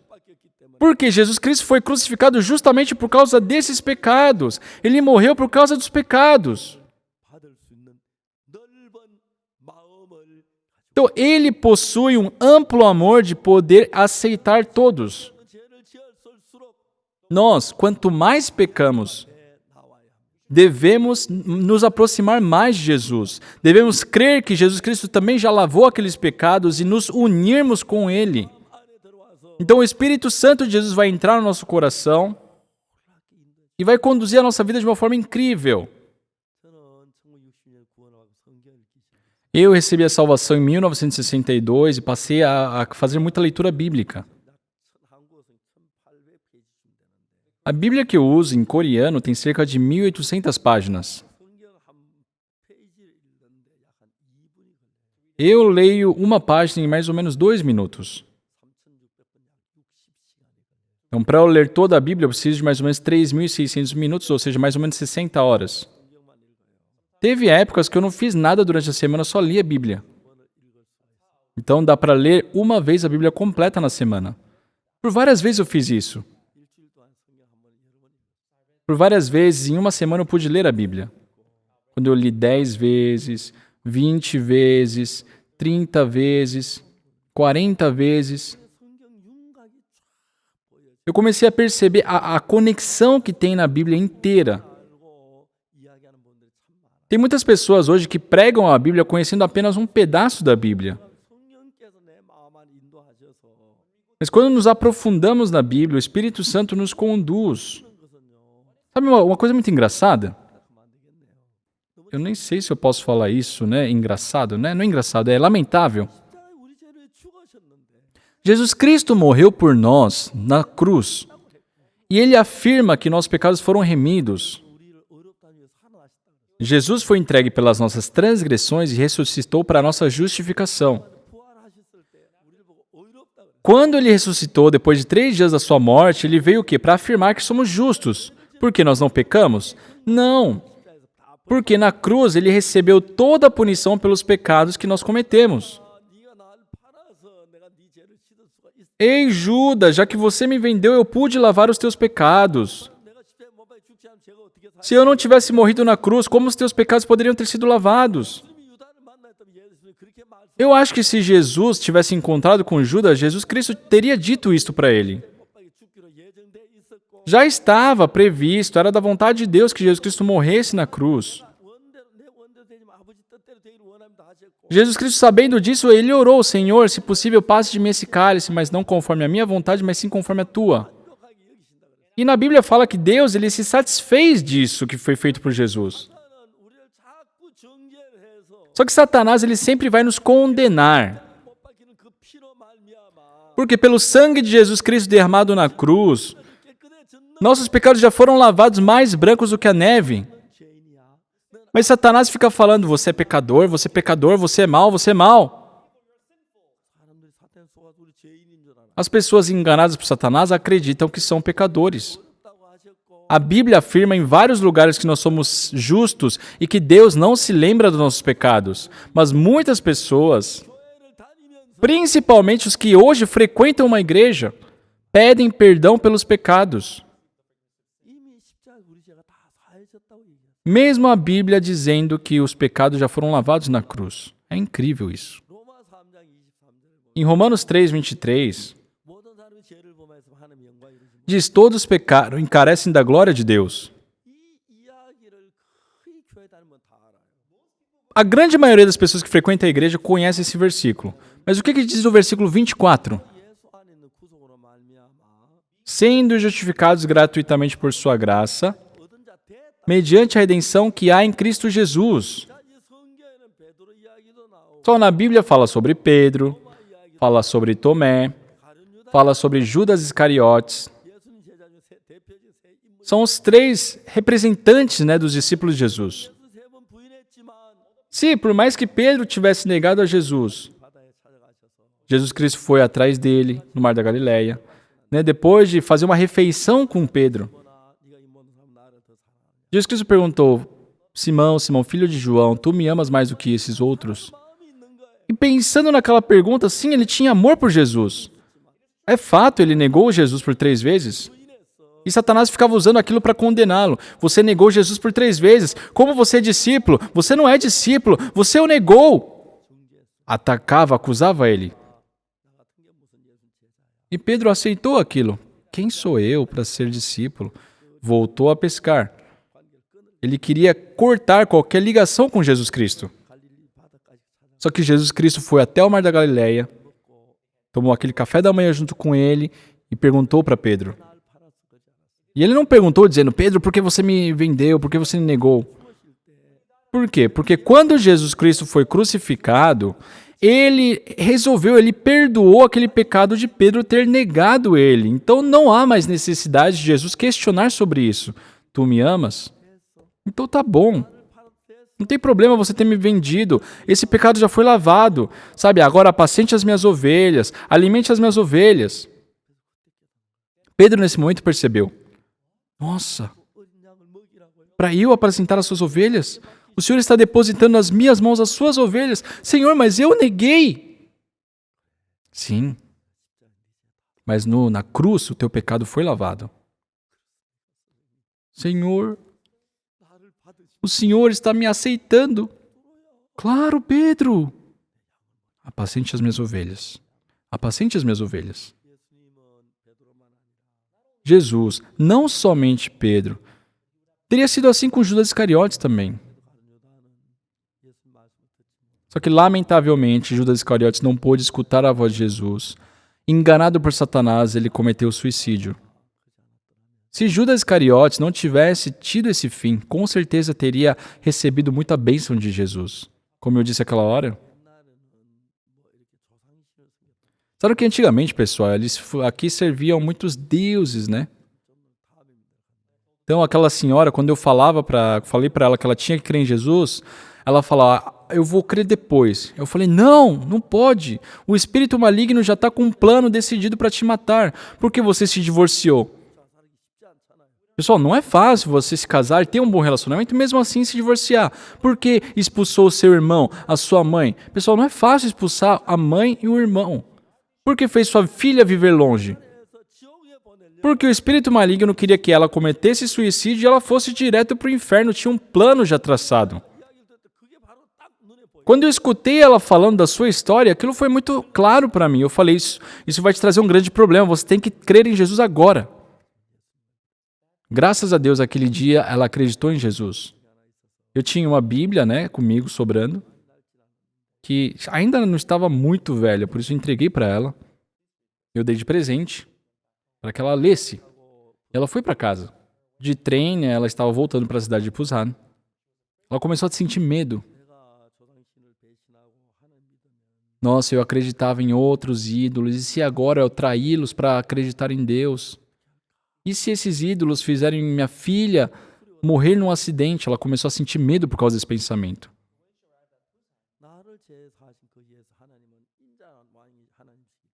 Porque Jesus Cristo foi crucificado justamente por causa desses pecados. Ele morreu por causa dos pecados. Então, ele possui um amplo amor de poder aceitar todos. Nós, quanto mais pecamos, devemos nos aproximar mais de Jesus. Devemos crer que Jesus Cristo também já lavou aqueles pecados e nos unirmos com Ele. Então, o Espírito Santo de Jesus vai entrar no nosso coração e vai conduzir a nossa vida de uma forma incrível. Eu recebi a salvação em 1962 e passei a fazer muita leitura bíblica. A Bíblia que eu uso em coreano tem cerca de 1.800 páginas. Eu leio uma página em mais ou menos 2 minutos. Então, para eu ler toda a Bíblia, eu preciso de mais ou menos 3.600 minutos, ou seja, mais ou menos 60 horas. Teve épocas que eu não fiz nada durante a semana, só li a Bíblia. Então, dá para ler uma vez a Bíblia completa na semana. Por várias vezes eu fiz isso. Por várias vezes, em uma semana eu pude ler a Bíblia. Quando eu li 10 vezes, 20 vezes, 30 vezes, 40 vezes. Eu comecei a perceber a conexão que tem na Bíblia inteira. Tem muitas pessoas hoje que pregam a Bíblia conhecendo apenas um pedaço da Bíblia. Mas quando nos aprofundamos na Bíblia, o Espírito Santo nos conduz. Sabe uma coisa muito engraçada? Eu nem sei se eu posso falar isso, né? Engraçado, né? Não é engraçado, é lamentável. Jesus Cristo morreu por nós na cruz. E Ele afirma que nossos pecados foram remidos. Jesus foi entregue pelas nossas transgressões e ressuscitou para a nossa justificação. Quando Ele ressuscitou, depois de 3 dias da sua morte, Ele veio o quê? Para afirmar que somos justos. Porque nós não pecamos? Não. Porque na cruz Ele recebeu toda a punição pelos pecados que nós cometemos. Ei, Judas, já que você me vendeu, eu pude lavar os teus pecados. Se eu não tivesse morrido na cruz, como os teus pecados poderiam ter sido lavados? Eu acho que se Jesus tivesse encontrado com Judas, Jesus Cristo teria dito isto para ele. Já estava previsto, era da vontade de Deus que Jesus Cristo morresse na cruz. Jesus Cristo, sabendo disso, ele orou: Senhor, se possível, passe de mim esse cálice, mas não conforme a minha vontade, mas sim conforme a tua. E na Bíblia fala que Deus, ele se satisfez disso que foi feito por Jesus. Só que Satanás, ele sempre vai nos condenar. Porque pelo sangue de Jesus Cristo derramado na cruz, nossos pecados já foram lavados mais brancos do que a neve. Mas Satanás fica falando: você é pecador, você é pecador, você é mau, você é mau. As pessoas enganadas por Satanás acreditam que são pecadores. A Bíblia afirma em vários lugares que nós somos justos e que Deus não se lembra dos nossos pecados. Mas muitas pessoas, principalmente os que hoje frequentam uma igreja, pedem perdão pelos pecados. Mesmo a Bíblia dizendo que os pecados já foram lavados na cruz. É incrível isso. Em Romanos 3:23, diz: todos pecaram e carecem da glória de Deus. A grande maioria das pessoas que frequentam a igreja conhece esse versículo. Mas o que diz o versículo 24? Sendo justificados gratuitamente por sua graça, mediante a redenção que há em Cristo Jesus. Só na Bíblia fala sobre Pedro, fala sobre Tomé, fala sobre Judas Iscariotes. São os 3 representantes, dos discípulos de Jesus. Sim, por mais que Pedro tivesse negado a Jesus, Jesus Cristo foi atrás dele no Mar da Galileia, depois de fazer uma refeição com Pedro. Jesus Cristo perguntou: Simão, Simão, filho de João, tu me amas mais do que esses outros? E pensando naquela pergunta, sim, ele tinha amor por Jesus. É fato, ele negou Jesus por 3 vezes. E Satanás ficava usando aquilo para condená-lo. Você negou Jesus por 3 vezes. Como você é discípulo? Você não é discípulo. Você o negou. Atacava, acusava ele. E Pedro aceitou aquilo. Quem sou eu para ser discípulo? Voltou a pescar. Ele queria cortar qualquer ligação com Jesus Cristo. Só que Jesus Cristo foi até o Mar da Galileia, tomou aquele café da manhã junto com ele e perguntou para Pedro. E ele não perguntou dizendo, Pedro, por que você me vendeu? Por que você me negou? Por quê? Porque quando Jesus Cristo foi crucificado, ele perdoou aquele pecado de Pedro ter negado ele. Então não há mais necessidade de Jesus questionar sobre isso. Tu me amas? Então tá bom. Não tem problema você ter me vendido. Esse pecado já foi lavado. Sabe, agora apacente as minhas ovelhas, alimente as minhas ovelhas. Pedro nesse momento percebeu. Nossa, para eu apacentar as suas ovelhas? O Senhor está depositando nas minhas mãos as suas ovelhas. Senhor, mas eu neguei. Sim, mas na cruz o teu pecado foi lavado. Senhor, o Senhor está me aceitando. Claro, Pedro. Apacente as minhas ovelhas. Apacente as minhas ovelhas. Jesus, não somente Pedro, teria sido assim com Judas Iscariotes também. Só que, lamentavelmente, Judas Iscariotes não pôde escutar a voz de Jesus. Enganado por Satanás, ele cometeu suicídio. Se Judas Iscariotes não tivesse tido esse fim, com certeza teria recebido muita bênção de Jesus. Como eu disse aquela hora. Sabe que antigamente, pessoal, eles aqui serviam muitos deuses, né? Então, aquela senhora, quando eu falei para ela que ela tinha que crer em Jesus, ela falava, eu vou crer depois. Eu falei, não pode. O espírito maligno já está com um plano decidido para te matar. Por que você se divorciou? Pessoal, não é fácil você se casar e ter um bom relacionamento e mesmo assim se divorciar. Por que expulsou o seu irmão, a sua mãe? Pessoal, não é fácil expulsar a mãe e o irmão. Por que fez sua filha viver longe? Porque o espírito maligno queria que ela cometesse suicídio e ela fosse direto para o inferno. Tinha um plano já traçado. Quando eu escutei ela falando da sua história, aquilo foi muito claro para mim. Eu falei, isso vai te trazer um grande problema. Você tem que crer em Jesus agora. Graças a Deus, aquele dia, ela acreditou em Jesus. Eu tinha uma Bíblia, né, comigo, sobrando, que ainda não estava muito velha, por isso eu entreguei para ela. Eu dei de presente para que ela lesse. Ela foi para casa. De trem, né, ela estava voltando para a cidade de Busan. Ela começou a sentir medo. Nossa, eu acreditava em outros ídolos, e se agora eu traí-los para acreditar em Deus? E se esses ídolos fizerem minha filha morrer num acidente? Ela começou a sentir medo por causa desse pensamento.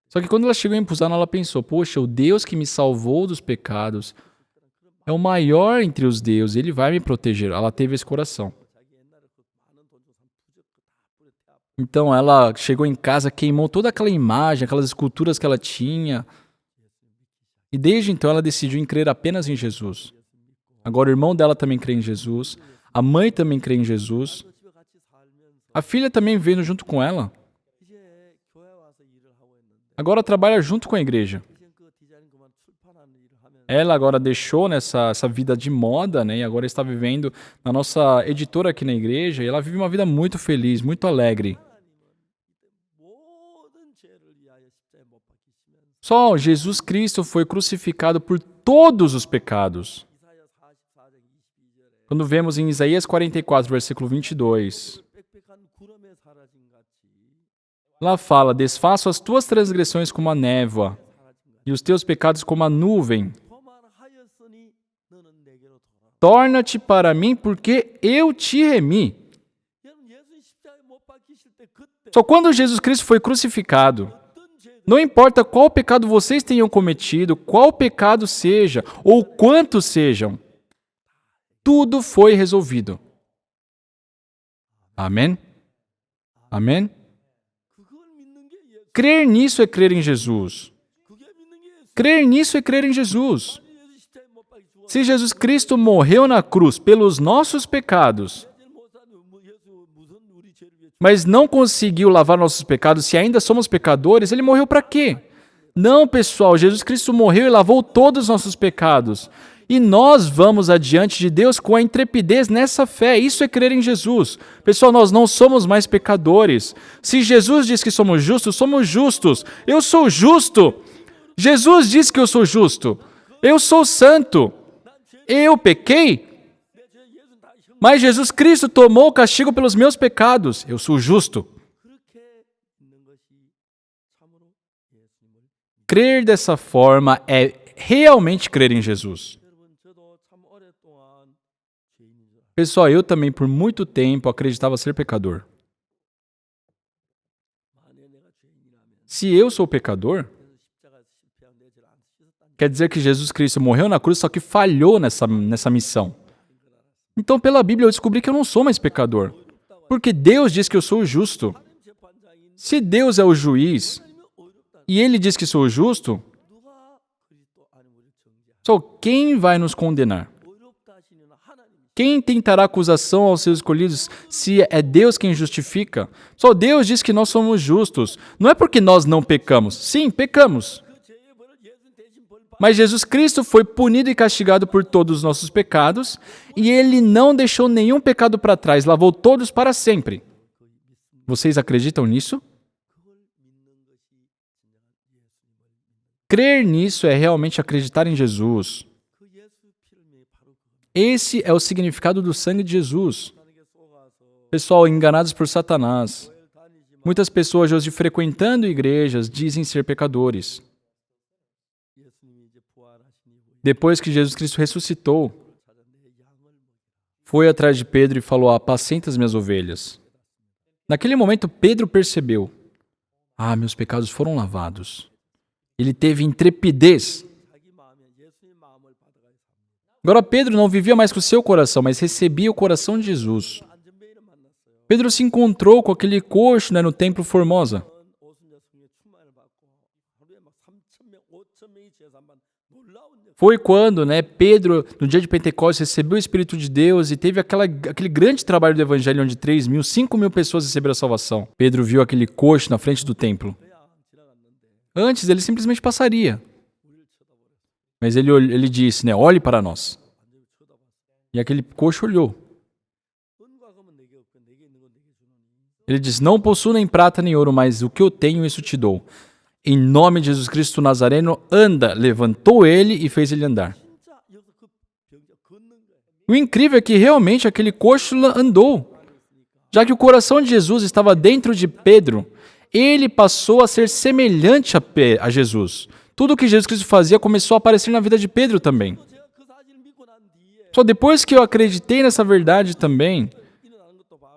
Só que quando ela chegou em Busan, ela pensou, poxa, o Deus que me salvou dos pecados é o maior entre os deuses, ele vai me proteger. Ela teve esse coração. Então ela chegou em casa, queimou toda aquela imagem, aquelas esculturas que ela tinha. E desde então ela decidiu em crer apenas em Jesus. Agora o irmão dela também crê em Jesus, a mãe também crê em Jesus, a filha também veio junto com ela. Agora trabalha junto com a igreja. Ela agora deixou essa vida de moda, né? E agora está vivendo na nossa editora aqui na igreja. E ela vive uma vida muito feliz, muito alegre. Só Jesus Cristo foi crucificado por todos os pecados. Quando vemos em Isaías 44, versículo 22, lá fala, desfaço as tuas transgressões como a névoa e os teus pecados como a nuvem. Torna-te para mim porque eu te remi. Só quando Jesus Cristo foi crucificado, não importa qual pecado vocês tenham cometido, qual pecado seja, ou quantos sejam, tudo foi resolvido. Amém? Amém? Crer nisso é crer em Jesus. Crer nisso é crer em Jesus. Se Jesus Cristo morreu na cruz pelos nossos pecados, mas não conseguiu lavar nossos pecados, se ainda somos pecadores, ele morreu para quê? Não, pessoal, Jesus Cristo morreu e lavou todos os nossos pecados. E nós vamos adiante de Deus com a intrepidez nessa fé. Isso é crer em Jesus. Pessoal, nós não somos mais pecadores. Se Jesus diz que somos justos, somos justos. Eu sou justo. Jesus diz que eu sou justo. Eu sou santo. Eu pequei, mas Jesus Cristo tomou o castigo pelos meus pecados. Eu sou justo. Crer dessa forma é realmente crer em Jesus. Pessoal, eu também por muito tempo acreditava ser pecador. Se eu sou pecador, quer dizer que Jesus Cristo morreu na cruz, só que falhou nessa missão. Então, pela Bíblia, eu descobri que eu não sou mais pecador. Porque Deus diz que eu sou justo. Se Deus é o juiz e Ele diz que sou justo, só quem vai nos condenar? Quem tentará acusação aos seus escolhidos se é Deus quem justifica? Só Deus diz que nós somos justos. Não é porque nós não pecamos. Sim, pecamos. Mas Jesus Cristo foi punido e castigado por todos os nossos pecados e Ele não deixou nenhum pecado para trás, lavou todos para sempre. Vocês acreditam nisso? Crer nisso é realmente acreditar em Jesus. Esse é o significado do sangue de Jesus. Pessoal, enganados por Satanás. Muitas pessoas hoje frequentando igrejas dizem ser pecadores. Depois que Jesus Cristo ressuscitou, foi atrás de Pedro e falou: apacenta as minhas ovelhas. Naquele momento, Pedro percebeu: meus pecados foram lavados. Ele teve intrepidez. Agora, Pedro não vivia mais com o seu coração, mas recebia o coração de Jesus. Pedro se encontrou com aquele coxo no Templo Formosa. Foi quando Pedro, no dia de Pentecostes, recebeu o Espírito de Deus e teve aquele grande trabalho do Evangelho onde 3.000, 5.000 pessoas receberam a salvação. Pedro viu aquele coxo na frente do templo. Antes, ele simplesmente passaria. Mas ele disse, olhe para nós. E aquele coxo olhou. Ele disse, não possuo nem prata nem ouro, mas o que eu tenho, isso te dou. Em nome de Jesus Cristo Nazareno, anda. Levantou ele e fez ele andar. O incrível é que realmente aquele coxo andou. Já que o coração de Jesus estava dentro de Pedro, ele passou a ser semelhante a Jesus. Tudo que Jesus Cristo fazia começou a aparecer na vida de Pedro também. Só depois que eu acreditei nessa verdade também,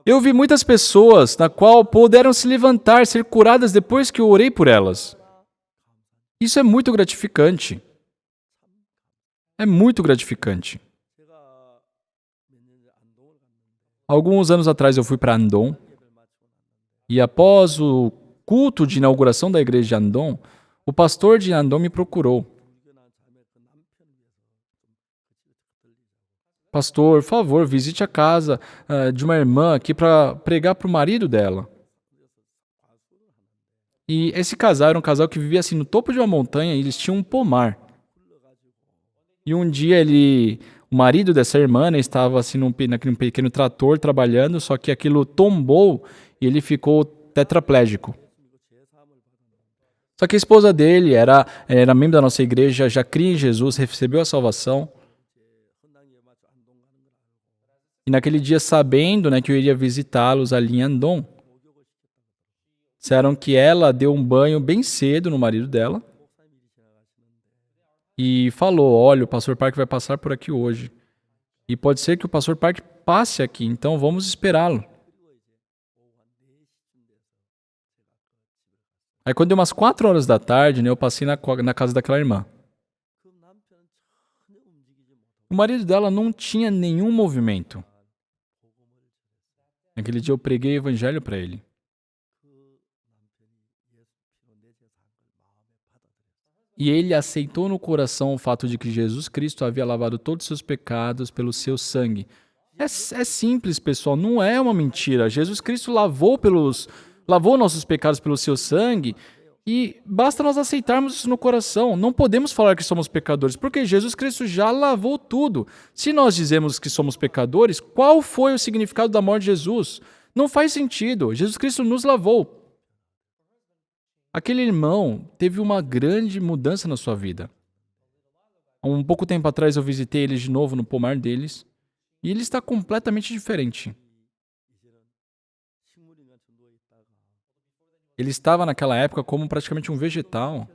eu vi muitas pessoas na qual puderam se levantar, ser curadas depois que eu orei por elas. Isso é muito gratificante. É muito gratificante. Alguns anos atrás eu fui para Andong e após o culto de inauguração da igreja de Andong, o pastor de Andong me procurou. Pastor, por favor, visite a casa de uma irmã aqui para pregar para o marido dela. E esse casal era um casal que vivia assim no topo de uma montanha e eles tinham um pomar. E um dia o marido dessa irmã estava assim naquele pequeno trator trabalhando, só que aquilo tombou e ele ficou tetraplégico. Só que a esposa dele era membro da nossa igreja, já cria em Jesus, recebeu a salvação. E naquele dia, sabendo que eu iria visitá-los ali em Andong, disseram que ela deu um banho bem cedo no marido dela e falou, olha, o pastor Park vai passar por aqui hoje. E pode ser que o pastor Park passe aqui, então vamos esperá-lo. Aí quando deu umas 4 horas da tarde, eu passei na casa daquela irmã. O marido dela não tinha nenhum movimento. Naquele dia eu preguei o evangelho para ele. E ele aceitou no coração o fato de que Jesus Cristo havia lavado todos os seus pecados pelo seu sangue. É simples, pessoal, não é uma mentira. Jesus Cristo lavou nossos pecados pelo seu sangue e basta nós aceitarmos isso no coração. Não podemos falar que somos pecadores, porque Jesus Cristo já lavou tudo. Se nós dizemos que somos pecadores, qual foi o significado da morte de Jesus? Não faz sentido. Jesus Cristo nos lavou. Aquele irmão teve uma grande mudança na sua vida. Há um pouco tempo atrás eu visitei eles de novo no pomar deles e ele está completamente diferente. Ele estava naquela época como praticamente um vegetal,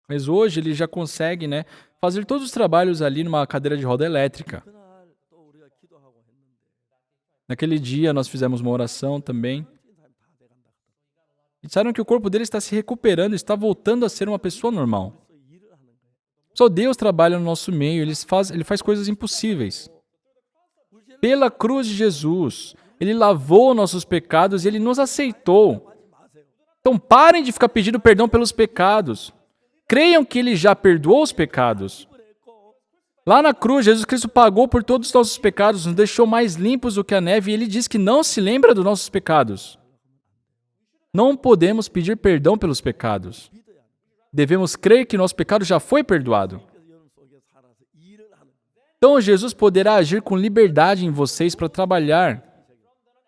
mas hoje ele já consegue, fazer todos os trabalhos ali numa cadeira de roda elétrica. Naquele dia nós fizemos uma oração também. E disseram que o corpo dele está se recuperando, está voltando a ser uma pessoa normal. Só Deus trabalha no nosso meio, ele faz coisas impossíveis. Pela cruz de Jesus, ele lavou nossos pecados e ele nos aceitou. Então parem de ficar pedindo perdão pelos pecados. Creiam que ele já perdoou os pecados. Lá na cruz, Jesus Cristo pagou por todos os nossos pecados, nos deixou mais limpos do que a neve e ele diz que não se lembra dos nossos pecados. Não podemos pedir perdão pelos pecados. Devemos crer que nosso pecado já foi perdoado. Então Jesus poderá agir com liberdade em vocês para trabalhar.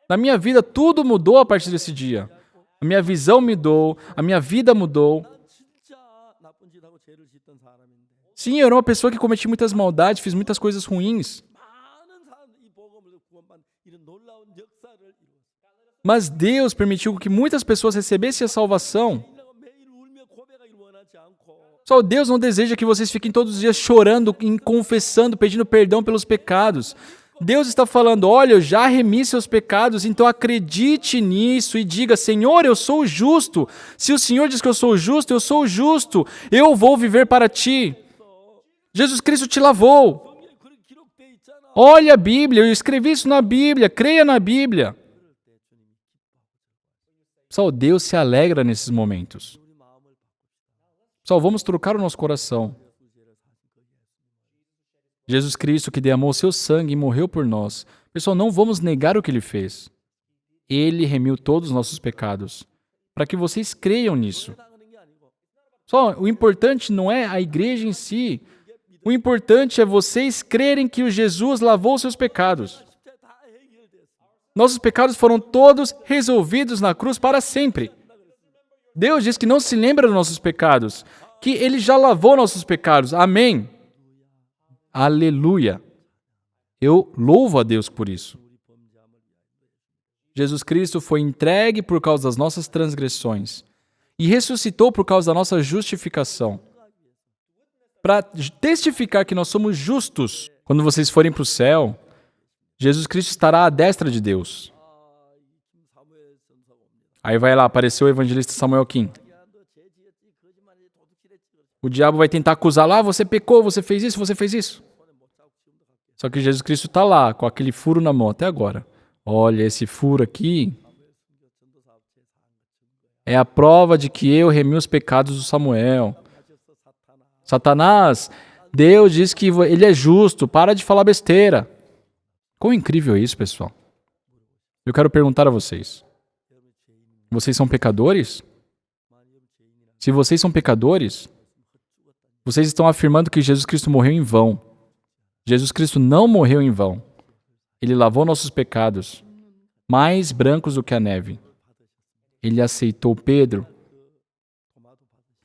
Na minha vida, tudo mudou a partir desse dia. A minha visão mudou, a minha vida mudou. Sim, eu era uma pessoa que cometi muitas maldades, fiz muitas coisas ruins. Mas Deus permitiu que muitas pessoas recebessem a salvação. Só Deus não deseja que vocês fiquem todos os dias chorando, confessando, pedindo perdão pelos pecados. Deus está falando, olha, eu já remi seus pecados, então acredite nisso e diga, Senhor, eu sou justo. Se o Senhor diz que eu sou justo, eu sou justo. Eu vou viver para ti. Jesus Cristo te lavou. Olha a Bíblia, eu escrevi isso na Bíblia, creia na Bíblia. Só Deus se alegra nesses momentos. Só vamos trocar o nosso coração. Jesus Cristo que derramou seu sangue e morreu por nós. Pessoal, não vamos negar o que Ele fez. Ele remiu todos os nossos pecados. Para que vocês creiam nisso. Só, o importante não é a igreja em si. O importante é vocês crerem que o Jesus lavou seus pecados. Nossos pecados foram todos resolvidos na cruz para sempre. Deus diz que não se lembra dos nossos pecados, que Ele já lavou nossos pecados. Amém. Aleluia. Eu louvo a Deus por isso. Jesus Cristo foi entregue por causa das nossas transgressões e ressuscitou por causa da nossa justificação. Para testificar que nós somos justos, quando vocês forem para o céu, Jesus Cristo estará à destra de Deus. Aí vai lá, apareceu o evangelista Samuel Kim. O diabo vai tentar acusar lá, você pecou, você fez isso, você fez isso. Só que Jesus Cristo está lá, com aquele furo na mão até agora. Olha, esse furo aqui é a prova de que eu remi os pecados do Samuel. Satanás, Deus diz que ele é justo, para de falar besteira. Quão incrível é isso, pessoal? Eu quero perguntar a vocês. Vocês são pecadores? Se vocês são pecadores, vocês estão afirmando que Jesus Cristo morreu em vão. Jesus Cristo não morreu em vão. Ele lavou nossos pecados, mais brancos do que a neve. Ele aceitou Pedro.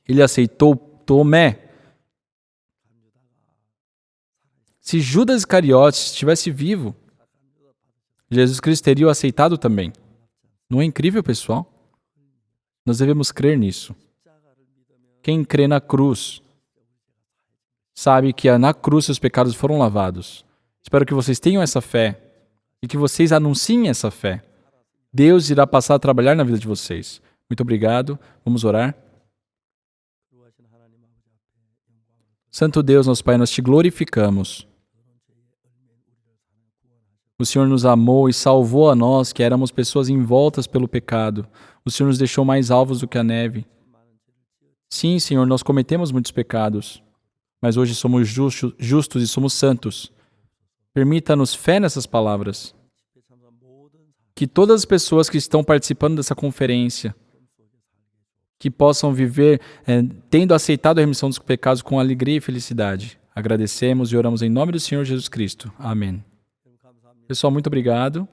Ele aceitou Tomé. Se Judas Iscariotes estivesse vivo, Jesus Cristo teria o aceitado também. Não é incrível, pessoal? Nós devemos crer nisso. Quem crê na cruz sabe que na cruz seus pecados foram lavados. Espero que vocês tenham essa fé e que vocês anunciem essa fé. Deus irá passar a trabalhar na vida de vocês. Muito obrigado. Vamos orar. Santo Deus, nosso Pai, nós te glorificamos. O Senhor nos amou e salvou a nós, que éramos pessoas envoltas pelo pecado. O Senhor nos deixou mais alvos do que a neve. Sim, Senhor, nós cometemos muitos pecados, mas hoje somos justos e somos santos. Permita-nos fé nessas palavras. Que todas as pessoas que estão participando dessa conferência, que possam viver tendo aceitado a remissão dos pecados com alegria e felicidade. Agradecemos e oramos em nome do Senhor Jesus Cristo. Amém. Pessoal, muito obrigado.